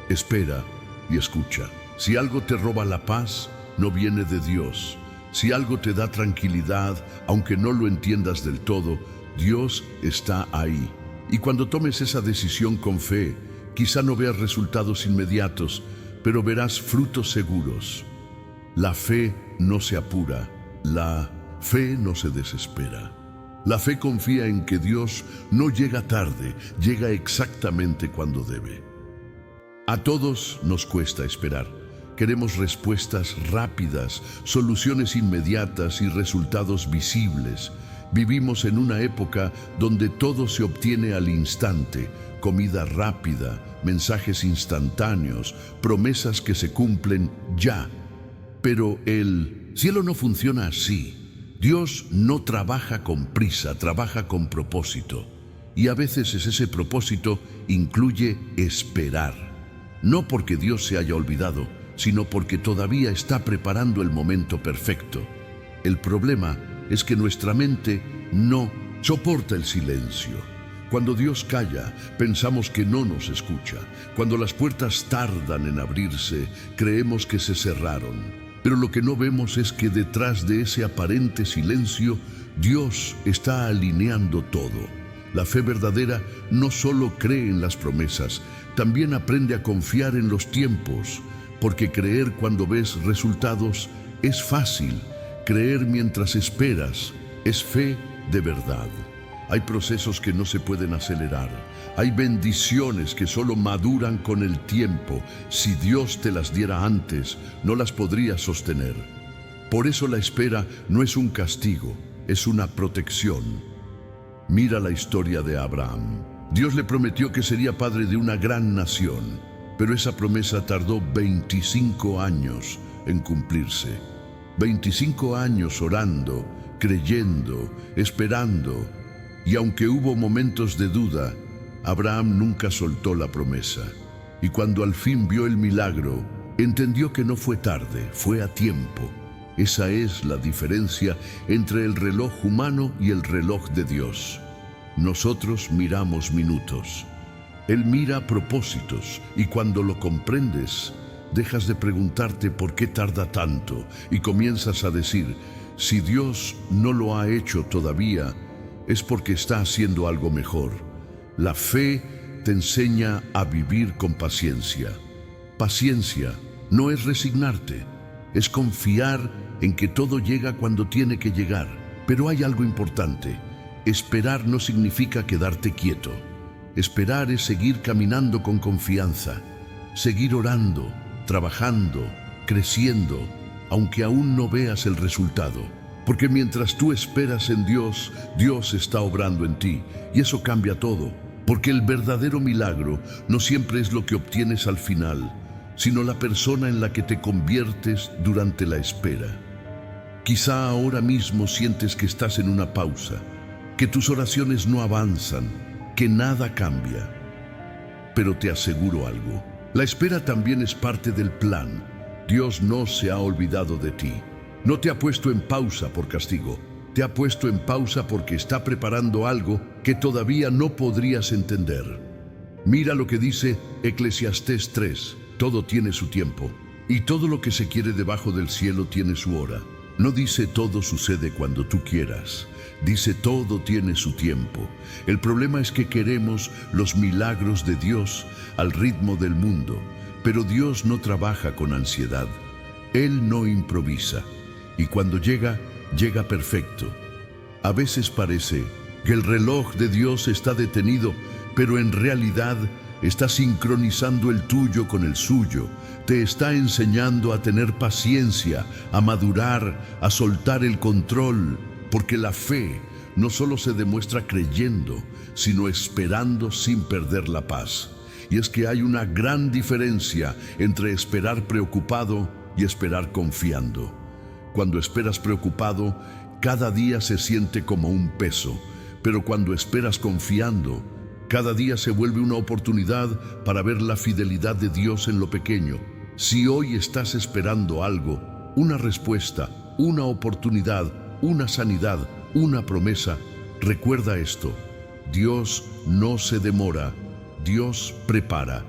espera y escucha. Si algo te roba la paz, no viene de Dios. Si algo te da tranquilidad, aunque no lo entiendas del todo, Dios está ahí. Y cuando tomes esa decisión con fe, quizá no veas resultados inmediatos, pero verás frutos seguros. La fe no se apura, la fe no se desespera. La fe confía en que Dios no llega tarde, llega exactamente cuando debe. A todos nos cuesta esperar. Queremos respuestas rápidas, soluciones inmediatas y resultados visibles. Vivimos en una época donde todo se obtiene al instante: comida rápida, mensajes instantáneos, promesas que se cumplen ya. Pero el cielo no funciona así. Dios no trabaja con prisa, trabaja con propósito. Y a veces ese propósito incluye esperar. No porque Dios se haya olvidado, sino porque todavía está preparando el momento perfecto. El problema es que nuestra mente no soporta el silencio. Cuando Dios calla, pensamos que no nos escucha. Cuando las puertas tardan en abrirse, creemos que se cerraron. Pero lo que no vemos es que detrás de ese aparente silencio, Dios está alineando todo. La fe verdadera no solo cree en las promesas, también aprende a confiar en los tiempos, porque creer cuando ves resultados es fácil. Creer mientras esperas es fe de verdad. Hay procesos que no se pueden acelerar. Hay bendiciones que solo maduran con el tiempo. Si Dios te las diera antes, no las podrías sostener. Por eso la espera no es un castigo, es una protección. Mira la historia de Abraham. Dios le prometió que sería padre de una gran nación, pero esa promesa tardó 25 años en cumplirse. 25 años orando, creyendo, esperando. Y aunque hubo momentos de duda, Abraham nunca soltó la promesa. Y cuando al fin vio el milagro, entendió que no fue tarde, fue a tiempo. Esa es la diferencia entre el reloj humano y el reloj de Dios. Nosotros miramos minutos. Él mira propósitos, y cuando lo comprendes, dejas de preguntarte por qué tarda tanto y comienzas a decir: si Dios no lo ha hecho todavía, es porque está haciendo algo mejor. La fe te enseña a vivir con paciencia. Paciencia no es resignarte, es confiar en que todo llega cuando tiene que llegar. Pero hay algo importante: esperar no significa quedarte quieto. Esperar es seguir caminando con confianza, seguir orando, trabajando, creciendo, aunque aún no veas el resultado. Porque mientras tú esperas en Dios, Dios está obrando en ti, y eso cambia todo. Porque el verdadero milagro no siempre es lo que obtienes al final, sino la persona en la que te conviertes durante la espera. Quizá ahora mismo sientes que estás en una pausa, que tus oraciones no avanzan, que nada cambia. Pero te aseguro algo: La espera también es parte del plan. Dios no se ha olvidado de ti. No te ha puesto en pausa por castigo. Te ha puesto en pausa porque está preparando algo que todavía no podrías entender. Mira lo que dice Eclesiastés 3. Todo tiene su tiempo, y todo lo que se quiere debajo del cielo tiene su hora. No dice todo sucede cuando tú quieras. Dice todo tiene su tiempo. El problema es que queremos los milagros de Dios al ritmo del mundo, pero Dios no trabaja con ansiedad. Él no improvisa, y cuando llega, llega perfecto. A veces parece que el reloj de Dios está detenido, pero en realidad está sincronizando el tuyo con el suyo. Te está enseñando a tener paciencia, a madurar, a soltar el control, porque la fe no solo se demuestra creyendo, sino esperando sin perder la paz. Y es que hay una gran diferencia entre esperar preocupado y esperar confiando. Cuando esperas preocupado, cada día se siente como un peso, pero cuando esperas confiando, cada día se vuelve una oportunidad para ver la fidelidad de Dios en lo pequeño. Si hoy estás esperando algo, una respuesta, una oportunidad, una sanidad, una promesa, recuerda esto: Dios no se demora, Dios prepara.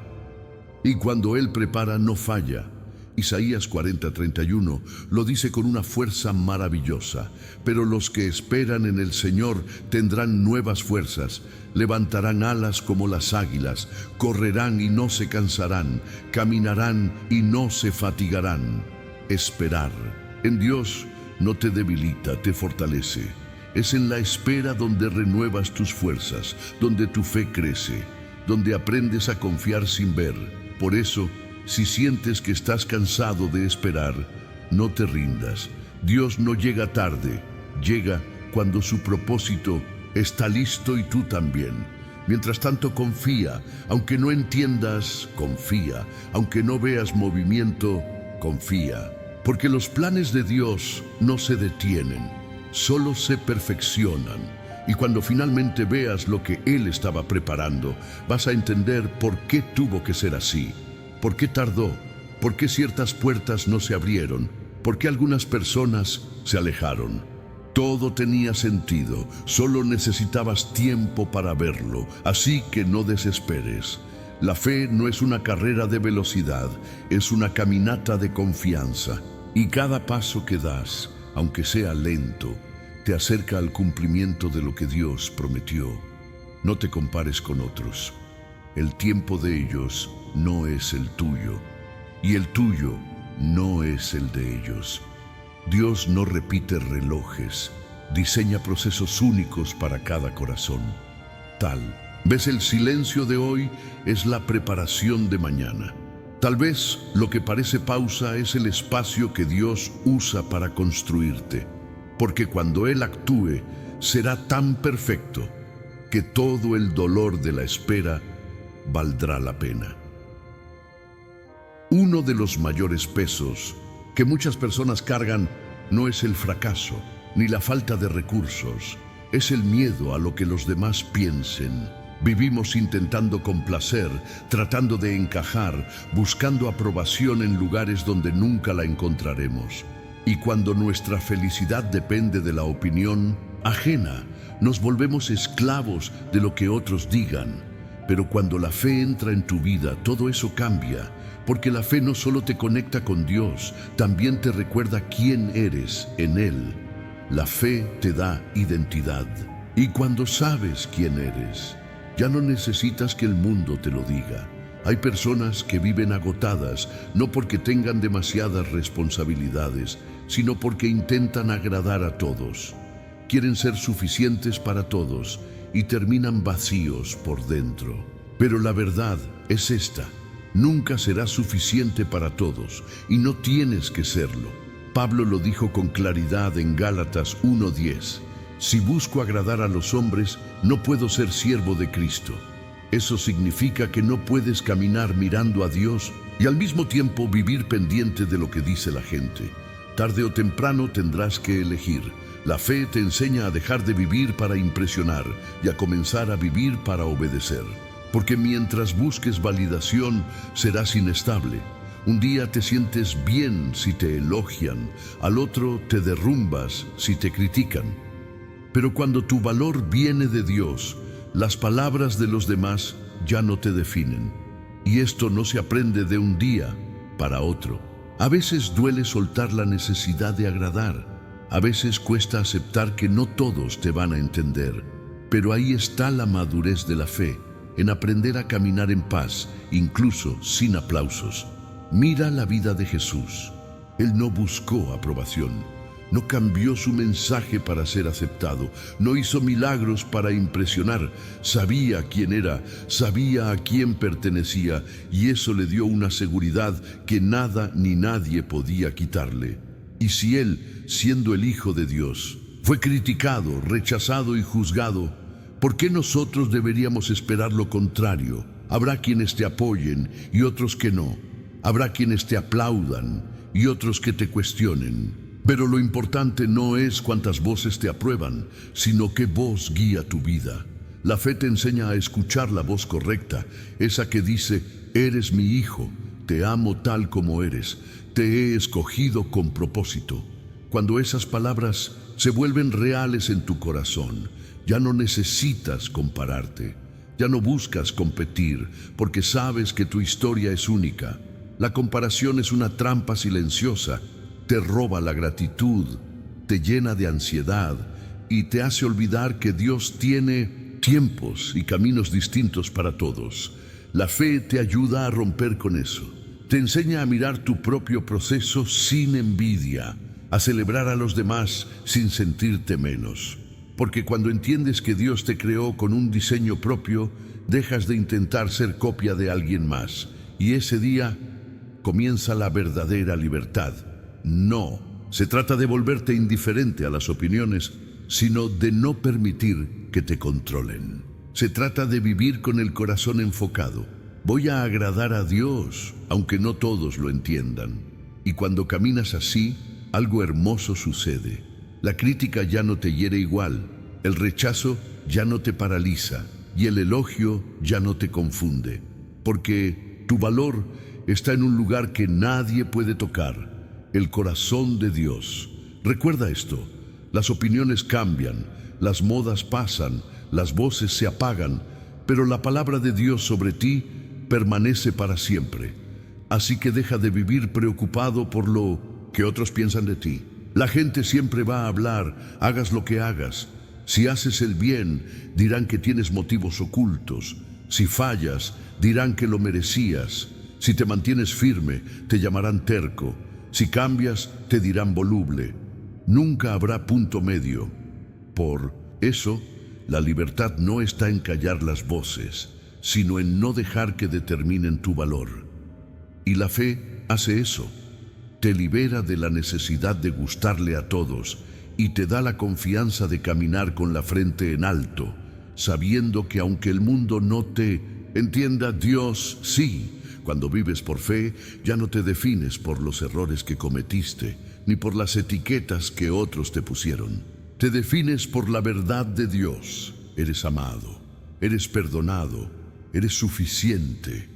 Y cuando Él prepara, no falla. Isaías 40:31 lo dice con una fuerza maravillosa. Pero los que esperan en el Señor tendrán nuevas fuerzas, levantarán alas como las águilas, correrán y no se cansarán, caminarán y no se fatigarán. Esperar en Dios no te debilita, te fortalece. Es en la espera donde renuevas tus fuerzas, donde tu fe crece, donde aprendes a confiar sin ver. Por eso, si sientes que estás cansado de esperar, no te rindas. Dios no llega tarde, llega cuando su propósito está listo y tú también. Mientras tanto, confía. Aunque no entiendas, confía. Aunque no veas movimiento, confía. Porque los planes de Dios no se detienen, solo se perfeccionan. Y cuando finalmente veas lo que Él estaba preparando, vas a entender por qué tuvo que ser así. ¿Por qué tardó? ¿Por qué ciertas puertas no se abrieron? ¿Por qué algunas personas se alejaron? Todo tenía sentido, solo necesitabas tiempo para verlo, así que no desesperes. La fe no es una carrera de velocidad, es una caminata de confianza. Y cada paso que das, aunque sea lento, te acerca al cumplimiento de lo que Dios prometió. No te compares con otros. El tiempo de ellos no es el tuyo, y el tuyo no es el de ellos. Dios no repite relojes, diseña procesos únicos para cada corazón. ¿Ves? El silencio de hoy es la preparación de mañana. Tal vez lo que parece pausa es el espacio que Dios usa para construirte, porque cuando Él actúe será tan perfecto que todo el dolor de la espera valdrá la pena. Uno de los mayores pesos que muchas personas cargan no es el fracaso ni la falta de recursos, es el miedo a lo que los demás piensen. Vivimos intentando complacer, tratando de encajar, buscando aprobación en lugares donde nunca la encontraremos. Y cuando nuestra felicidad depende de la opinión ajena, nos volvemos esclavos de lo que otros digan. Pero cuando la fe entra en tu vida, todo eso cambia, porque la fe no solo te conecta con Dios, también te recuerda quién eres en Él. La fe te da identidad. Y cuando sabes quién eres, ya no necesitas que el mundo te lo diga. Hay personas que viven agotadas, no porque tengan demasiadas responsabilidades, sino porque intentan agradar a todos. Quieren ser suficientes para todos y terminan vacíos por dentro. Pero la verdad es esta: nunca serás suficiente para todos y no tienes que serlo. Pablo lo dijo con claridad en Gálatas 1:10. Si busco agradar a los hombres, no puedo ser siervo de Cristo. Eso significa que no puedes caminar mirando a Dios y al mismo tiempo vivir pendiente de lo que dice la gente. Tarde o temprano tendrás que elegir. La fe te enseña a dejar de vivir para impresionar y a comenzar a vivir para obedecer. porque mientras busques validación serás inestable. Un día te sientes bien si te elogian, al otro te derrumbas si te critican. Pero cuando tu valor viene de Dios, las palabras de los demás ya no te definen. Y esto no se aprende de un día para otro. A veces duele soltar la necesidad de agradar. A veces cuesta aceptar que no todos te van a entender. Pero ahí está la madurez de la fe, en aprender a caminar en paz, incluso sin aplausos. Mira la vida de Jesús. Él no buscó aprobación, no cambió su mensaje para ser aceptado, no hizo milagros para impresionar. Sabía quién era, sabía a quién pertenecía, y eso le dio una seguridad que nada ni nadie podía quitarle. Y si Él, siendo el Hijo de Dios, fue criticado, rechazado y juzgado, ¿por qué nosotros deberíamos esperar lo contrario? Habrá quienes te apoyen y otros que no. Habrá quienes te aplaudan y otros que te cuestionen. Pero lo importante no es cuántas voces te aprueban, sino qué voz guía tu vida. La fe te enseña a escuchar la voz correcta, esa que dice: eres mi hijo, te amo tal como eres, te he escogido con propósito. Cuando esas palabras se vuelven reales en tu corazón, ya no necesitas compararte, ya no buscas competir, porque sabes que tu historia es única. La comparación es una trampa silenciosa, te roba la gratitud, te llena de ansiedad y te hace olvidar que Dios tiene tiempos y caminos distintos para todos. La fe te ayuda a romper con eso, te enseña a mirar tu propio proceso sin envidia, a celebrar a los demás sin sentirte menos. Porque cuando entiendes que Dios te creó con un diseño propio, dejas de intentar ser copia de alguien más, y ese día comienza la verdadera libertad. No se trata de volverte indiferente a las opiniones, sino de no permitir que te controlen. Se trata de vivir con el corazón enfocado. Voy a agradar a Dios, aunque no todos lo entiendan. Y cuando caminas así, algo hermoso sucede. La crítica ya no te hiere igual, el rechazo ya no te paraliza y el elogio ya no te confunde, porque tu valor está en un lugar que nadie puede tocar, el corazón de Dios. Recuerda esto: las opiniones cambian, las modas pasan, las voces se apagan, pero la palabra de Dios sobre ti permanece para siempre. Así que deja de vivir preocupado por lo que otros piensan de ti. La gente siempre va a hablar, hagas lo que hagas. Si haces el bien, dirán que tienes motivos ocultos. Si fallas, dirán que lo merecías. Si te mantienes firme, te llamarán terco. Si cambias, te dirán voluble. Nunca habrá punto medio. Por eso, la libertad no está en callar las voces, sino en no dejar que determinen tu valor. Y la fe hace eso. Te libera de la necesidad de gustarle a todos y te da la confianza de caminar con la frente en alto, sabiendo que aunque el mundo no te entienda, Dios sí. Cuando vives por fe, ya no te defines por los errores que cometiste, ni por las etiquetas que otros te pusieron. Te defines por la verdad de Dios. Eres amado, eres perdonado, eres suficiente.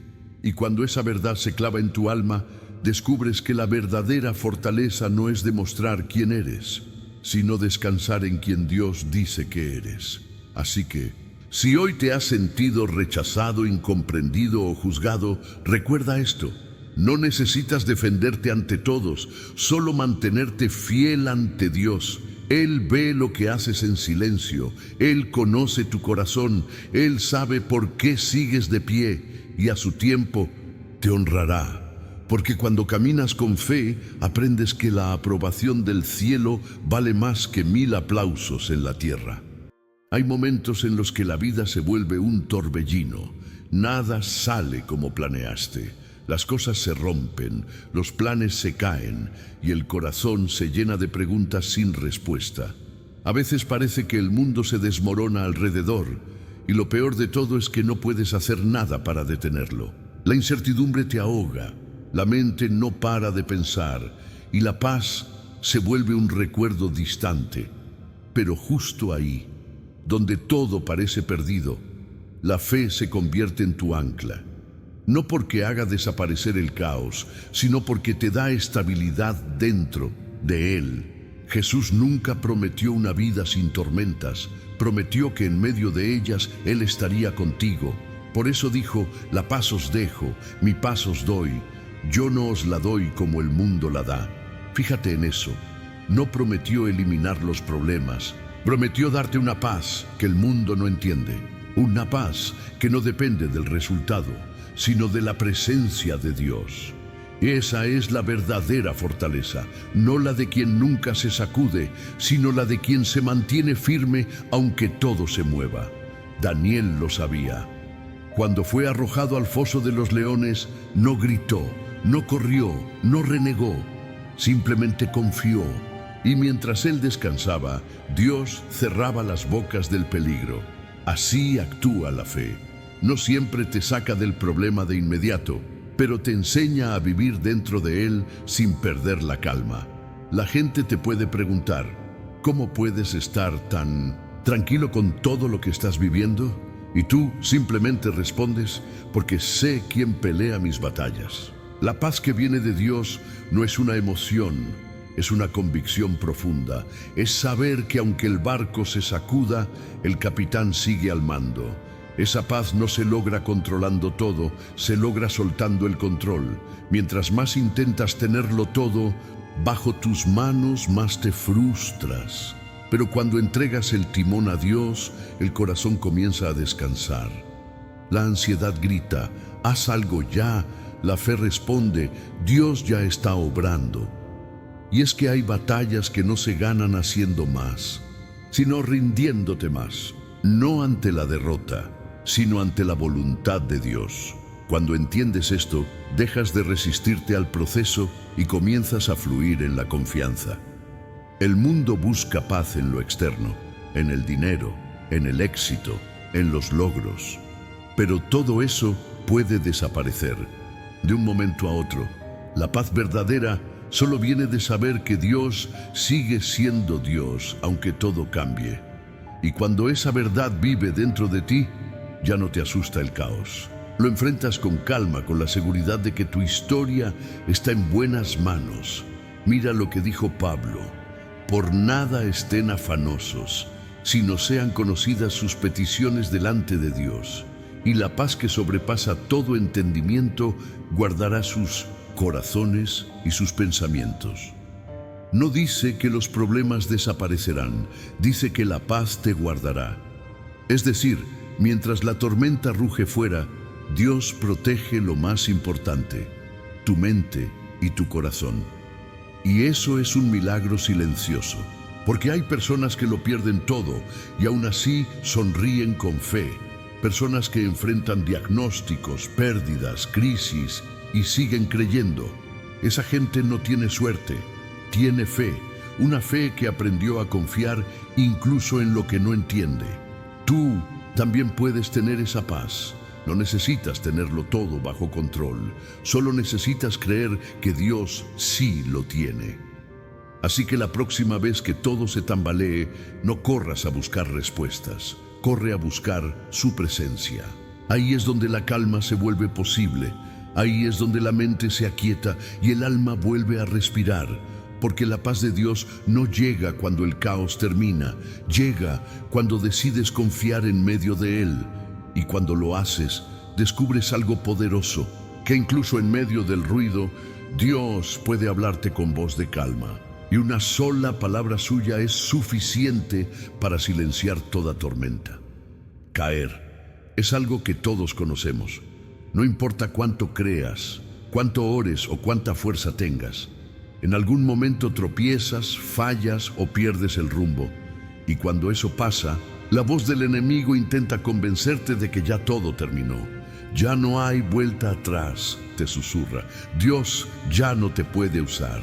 Y cuando esa verdad se clava en tu alma, descubres que la verdadera fortaleza no es demostrar quién eres, sino descansar en quien Dios dice que eres. Así que, si hoy te has sentido rechazado, incomprendido o juzgado, recuerda esto: no necesitas defenderte ante todos, solo mantenerte fiel ante Dios. Él ve lo que haces en silencio, Él conoce tu corazón, Él sabe por qué sigues de pie y a su tiempo te honrará. Porque cuando caminas con fe, aprendes que la aprobación del cielo vale más que 1000 aplausos en la tierra. Hay momentos en los que la vida se vuelve un torbellino. Nada sale como planeaste. Las cosas se rompen, los planes se caen y el corazón se llena de preguntas sin respuesta. A veces parece que el mundo se desmorona alrededor y lo peor de todo es que no puedes hacer nada para detenerlo. La incertidumbre te ahoga, la mente no para de pensar y la paz se vuelve un recuerdo distante. Pero justo ahí, donde todo parece perdido, La fe se convierte en tu ancla. No porque haga desaparecer el caos, sino porque te da estabilidad dentro de él. Jesús nunca prometió una vida sin tormentas, prometió que en medio de ellas Él estaría contigo. Por eso dijo: la paz os dejo, mi paz os doy, yo no os la doy como el mundo la da. Fíjate en eso, no prometió eliminar los problemas, prometió darte una paz que el mundo no entiende, una paz que no depende del resultado, sino de la presencia de Dios. Esa es la verdadera fortaleza, no la de quien nunca se sacude, sino la de quien se mantiene firme aunque todo se mueva. Daniel lo sabía. Cuando fue arrojado al foso de los leones, no gritó, no corrió, no renegó, simplemente confió. Y mientras él descansaba, Dios cerraba las bocas del peligro. Así actúa la fe. No siempre te saca del problema de inmediato, pero te enseña a vivir dentro de él sin perder la calma. La gente te puede preguntar: ¿cómo puedes estar tan tranquilo con todo lo que estás viviendo? Y tú simplemente respondes: porque sé quién pelea mis batallas. La paz que viene de Dios no es una emoción, es una convicción profunda. Es saber que aunque el barco se sacuda, el capitán sigue al mando. Esa paz no se logra controlando todo, se logra soltando el control. Mientras más intentas tenerlo todo bajo tus manos, más te frustras. Pero cuando entregas el timón a Dios, el corazón comienza a descansar. La ansiedad grita: haz algo ya. La fe responde: Dios ya está obrando. Y es que hay batallas que no se ganan haciendo más, sino rindiéndote más, no ante la derrota, sino ante la voluntad de Dios. Cuando entiendes esto, dejas de resistirte al proceso y comienzas a fluir en la confianza. El mundo busca paz en lo externo, en el dinero, en el éxito, en los logros. Pero todo eso puede desaparecer de un momento a otro. La paz verdadera solo viene de saber que Dios sigue siendo Dios, aunque todo cambie. Y cuando esa verdad vive dentro de ti, ya no te asusta el caos. Lo enfrentas con calma, con la seguridad de que tu historia está en buenas manos. Mira lo que dijo Pablo: por nada estén afanosos, sino sean conocidas sus peticiones delante de Dios. Y la paz que sobrepasa todo entendimiento guardará sus corazones y sus pensamientos. No dice que los problemas desaparecerán, dice que la paz te guardará. Es decir, mientras la tormenta ruge fuera, Dios protege lo más importante: tu mente y tu corazón. Y eso es un milagro silencioso, porque hay personas que lo pierden todo y aún así sonríen con fe. Personas que enfrentan diagnósticos, pérdidas, crisis y siguen creyendo. Esa gente no tiene suerte, tiene fe, una fe que aprendió a confiar incluso en lo que no entiende. Tú también puedes tener esa paz. No necesitas tenerlo todo bajo control, solo necesitas creer que Dios sí lo tiene. Así que la próxima vez que todo se tambalee, no corras a buscar respuestas, corre a buscar su presencia. Ahí es donde la calma se vuelve posible, ahí es donde la mente se aquieta y el alma vuelve a respirar, porque la paz de Dios no llega cuando el caos termina, llega cuando decides confiar en medio de él. Y cuando lo haces, descubres algo poderoso, que incluso en medio del ruido, Dios puede hablarte con voz de calma. Y una sola palabra suya es suficiente para silenciar toda tormenta. Caer es algo que todos conocemos. No importa cuánto creas, cuánto ores o cuánta fuerza tengas. En algún momento tropiezas, fallas o pierdes el rumbo. Y cuando eso pasa, la voz del enemigo intenta convencerte de que ya todo terminó. Ya no hay vuelta atrás, te susurra. Dios ya no te puede usar.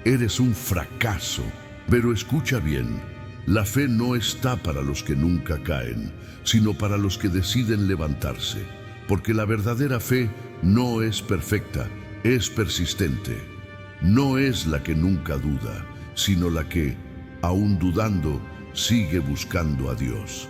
Eres un fracaso. Pero escucha bien, la fe no está para los que nunca caen, sino para los que deciden levantarse. Porque la verdadera fe no es perfecta, es persistente. No es la que nunca duda, sino la que, aún dudando, sigue buscando a Dios.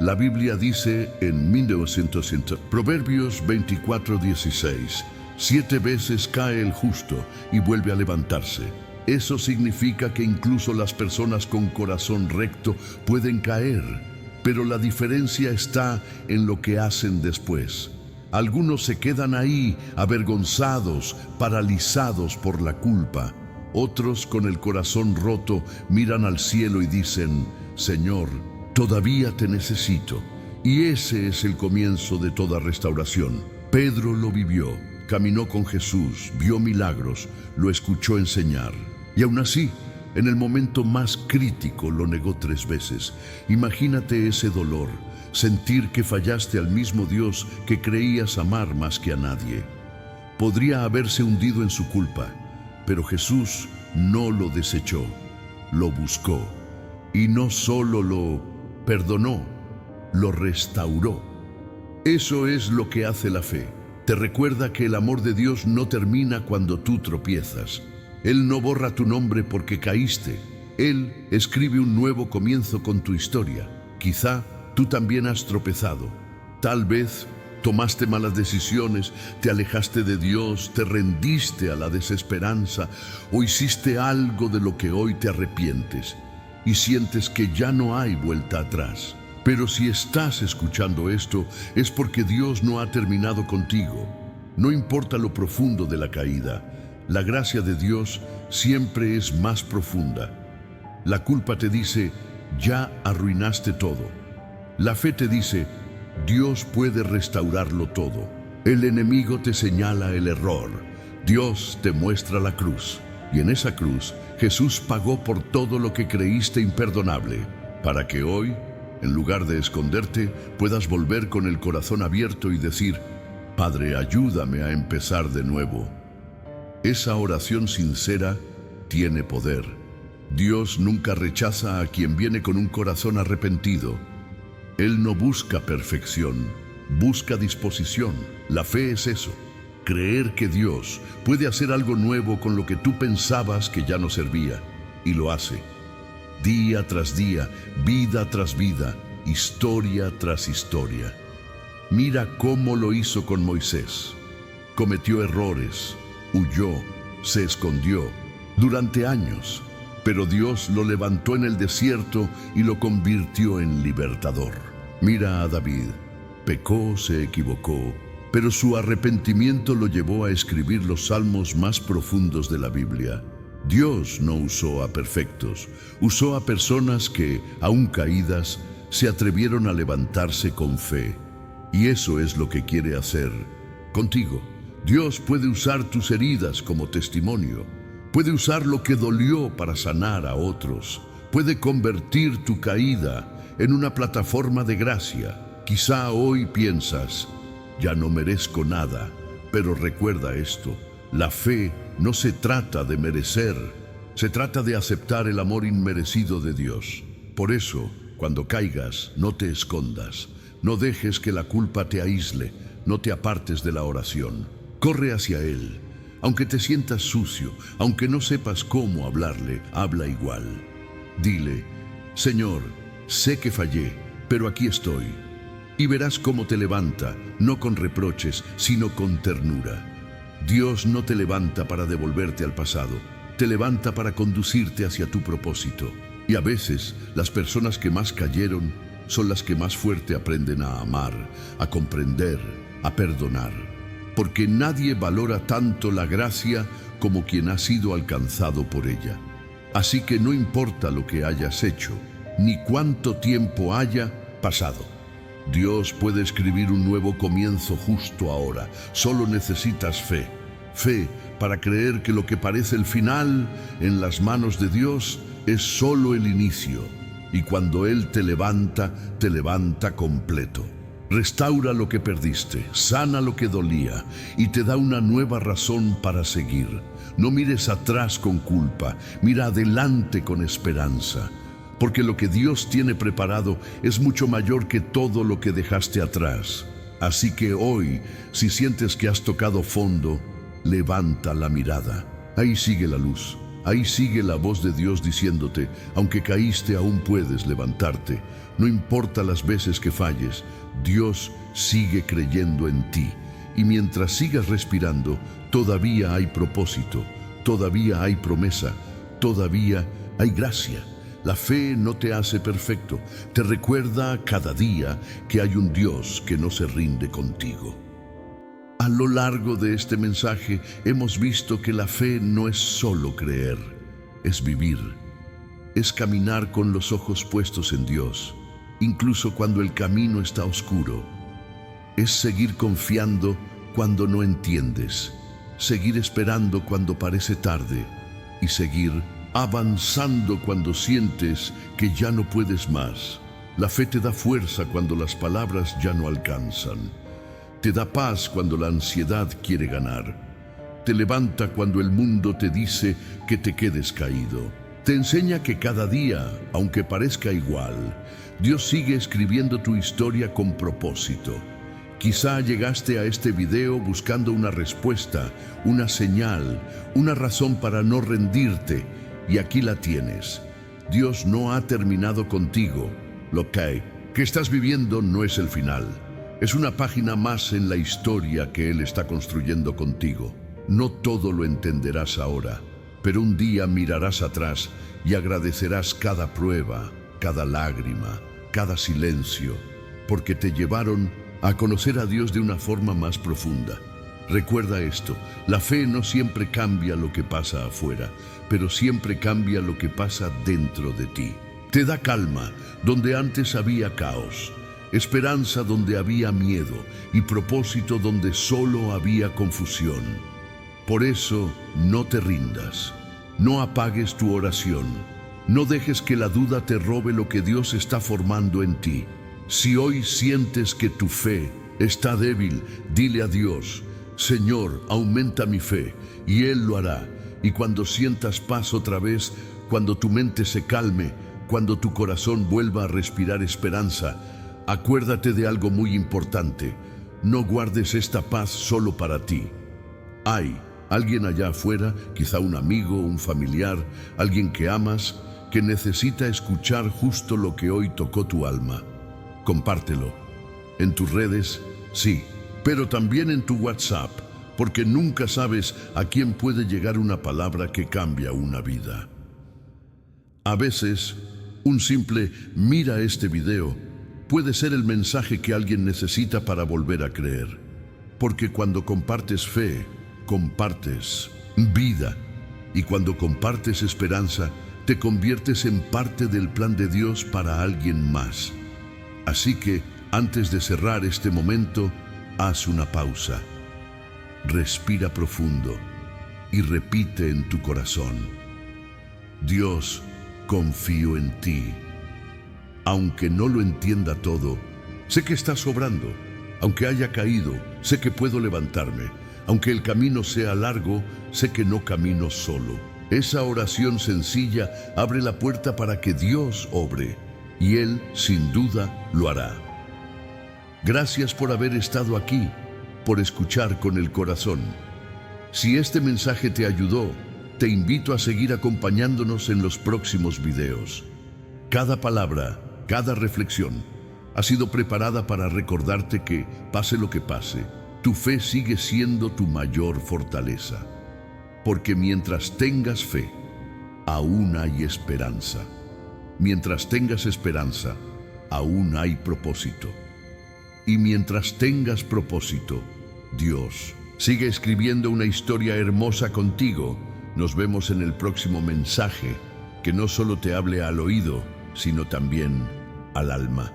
La Biblia dice en 1900, Proverbios 24:16, 7 veces cae el justo y vuelve a levantarse. Eso significa que incluso las personas con corazón recto pueden caer, pero la diferencia está en lo que hacen después. Algunos se quedan ahí, avergonzados, paralizados por la culpa. Otros, con el corazón roto, miran al cielo y dicen: Señor, todavía te necesito. Y ese es el comienzo de toda restauración. Pedro lo vivió, caminó con Jesús, vio milagros, lo escuchó enseñar. Y aún así, en el momento más crítico lo negó 3 veces. Imagínate ese dolor, sentir que fallaste al mismo Dios que creías amar más que a nadie. Podría haberse hundido en su culpa, pero Jesús no lo desechó, lo buscó. Y no solo lo perdonó, lo restauró. Eso es lo que hace la fe. Te recuerda que el amor de Dios no termina cuando tú tropiezas. Él no borra tu nombre porque caíste. Él escribe un nuevo comienzo con tu historia. Quizá tú también has tropezado. Tal vez tomaste malas decisiones, te alejaste de Dios, te rendiste a la desesperanza o hiciste algo de lo que hoy te arrepientes y sientes que ya no hay vuelta atrás. Pero si estás escuchando esto, es porque Dios no ha terminado contigo. No importa lo profundo de la caída, la gracia de Dios siempre es más profunda. La culpa te dice: ya arruinaste todo. La fe te dice: Dios puede restaurarlo todo. El enemigo te señala el error. Dios te muestra la cruz. Y en esa cruz, Jesús pagó por todo lo que creíste imperdonable, para que hoy, en lugar de esconderte, puedas volver con el corazón abierto y decir: Padre, ayúdame a empezar de nuevo. Esa oración sincera tiene poder. Dios nunca rechaza a quien viene con un corazón arrepentido. Él no busca perfección, busca disposición. La fe es eso, creer que Dios puede hacer algo nuevo con lo que tú pensabas que ya no servía, y lo hace. Día tras día, vida tras vida, historia tras historia. Mira cómo lo hizo con Moisés. Cometió errores, huyó, se escondió durante años, pero Dios lo levantó en el desierto y lo convirtió en libertador. Mira a David, pecó, se equivocó, pero su arrepentimiento lo llevó a escribir los salmos más profundos de la Biblia. Dios no usó a perfectos, usó a personas que, aún caídas, se atrevieron a levantarse con fe. Y eso es lo que quiere hacer contigo. Dios puede usar tus heridas como testimonio. Puede usar lo que dolió para sanar a otros. Puede convertir tu caída en una plataforma de gracia. Quizá hoy piensas: ya no merezco nada, pero recuerda esto: la fe no se trata de merecer, se trata de aceptar el amor inmerecido de Dios. Por eso, cuando caigas, no te escondas, no dejes que la culpa te aísle, no te apartes de la oración. Corre hacia Él. Aunque te sientas sucio, aunque no sepas cómo hablarle, habla igual. Dile: Señor, sé que fallé, pero aquí estoy. Y verás cómo te levanta, no con reproches, sino con ternura. Dios no te levanta para devolverte al pasado, te levanta para conducirte hacia tu propósito. Y a veces, las personas que más cayeron son las que más fuerte aprenden a amar, a comprender, a perdonar. Porque nadie valora tanto la gracia como quien ha sido alcanzado por ella. Así que no importa lo que hayas hecho, ni cuánto tiempo haya pasado. Dios puede escribir un nuevo comienzo justo ahora. Solo necesitas fe. Fe para creer que lo que parece el final en las manos de Dios es solo el inicio. Y cuando Él te levanta completo. Restaura lo que perdiste, sana lo que dolía y te da una nueva razón para seguir. No mires atrás con culpa, mira adelante con esperanza. Porque lo que Dios tiene preparado es mucho mayor que todo lo que dejaste atrás. Así que hoy, si sientes que has tocado fondo, levanta la mirada. Ahí sigue la luz. Ahí sigue la voz de Dios diciéndote, aunque caíste aún puedes levantarte. No importa las veces que falles, Dios sigue creyendo en ti. Y mientras sigas respirando, todavía hay propósito, todavía hay promesa, todavía hay gracia. La fe no te hace perfecto, te recuerda cada día que hay un Dios que no se rinde contigo. A lo largo de este mensaje hemos visto que la fe no es solo creer, es vivir, es caminar con los ojos puestos en Dios, incluso cuando el camino está oscuro. Es seguir confiando cuando no entiendes, seguir esperando cuando parece tarde y seguir avanzando cuando sientes que ya no puedes más. La fe te da fuerza cuando las palabras ya no alcanzan. Te da paz cuando la ansiedad quiere ganar. Te levanta cuando el mundo te dice que te quedes caído. Te enseña que cada día, aunque parezca igual, Dios sigue escribiendo tu historia con propósito. Quizá llegaste a este video buscando una respuesta, una señal, una razón para no rendirte, y aquí la tienes. Dios no ha terminado contigo. Lo que estás viviendo no es el final. Es una página más en la historia que Él está construyendo contigo. No todo lo entenderás ahora, pero un día mirarás atrás y agradecerás cada prueba, cada lágrima, cada silencio, porque te llevaron a conocer a Dios de una forma más profunda. Recuerda esto, la fe no siempre cambia lo que pasa afuera, pero siempre cambia lo que pasa dentro de ti. Te da calma donde antes había caos, esperanza donde había miedo y propósito donde solo había confusión. Por eso, no te rindas, no apagues tu oración, no dejes que la duda te robe lo que Dios está formando en ti. Si hoy sientes que tu fe está débil, dile a Dios, Señor, aumenta mi fe, y Él lo hará. Y cuando sientas paz otra vez, cuando tu mente se calme, cuando tu corazón vuelva a respirar esperanza, acuérdate de algo muy importante. No guardes esta paz solo para ti. Hay alguien allá afuera, quizá un amigo, un familiar, alguien que amas, que necesita escuchar justo lo que hoy tocó tu alma. Compártelo. En tus redes, sí, pero también en tu WhatsApp, porque nunca sabes a quién puede llegar una palabra que cambia una vida. A veces, un simple "mira este video" puede ser el mensaje que alguien necesita para volver a creer. Porque cuando compartes fe, compartes vida. Y cuando compartes esperanza, te conviertes en parte del plan de Dios para alguien más. Así que, antes de cerrar este momento, haz una pausa. Respira profundo y repite en tu corazón: Dios, confío en ti. Aunque no lo entienda todo, sé que estás obrando. Aunque haya caído, sé que puedo levantarme. Aunque el camino sea largo, sé que no camino solo. Esa oración sencilla abre la puerta para que Dios obre, y Él, sin duda, lo hará. Gracias por haber estado aquí, por escuchar con el corazón. Si este mensaje te ayudó, te invito a seguir acompañándonos en los próximos videos. Cada palabra, cada reflexión ha sido preparada para recordarte que, pase lo que pase, tu fe sigue siendo tu mayor fortaleza. Porque mientras tengas fe, aún hay esperanza. Mientras tengas esperanza, aún hay propósito. Y mientras tengas propósito, Dios sigue escribiendo una historia hermosa contigo. Nos vemos en el próximo mensaje, que no solo te hable al oído, sino también al alma.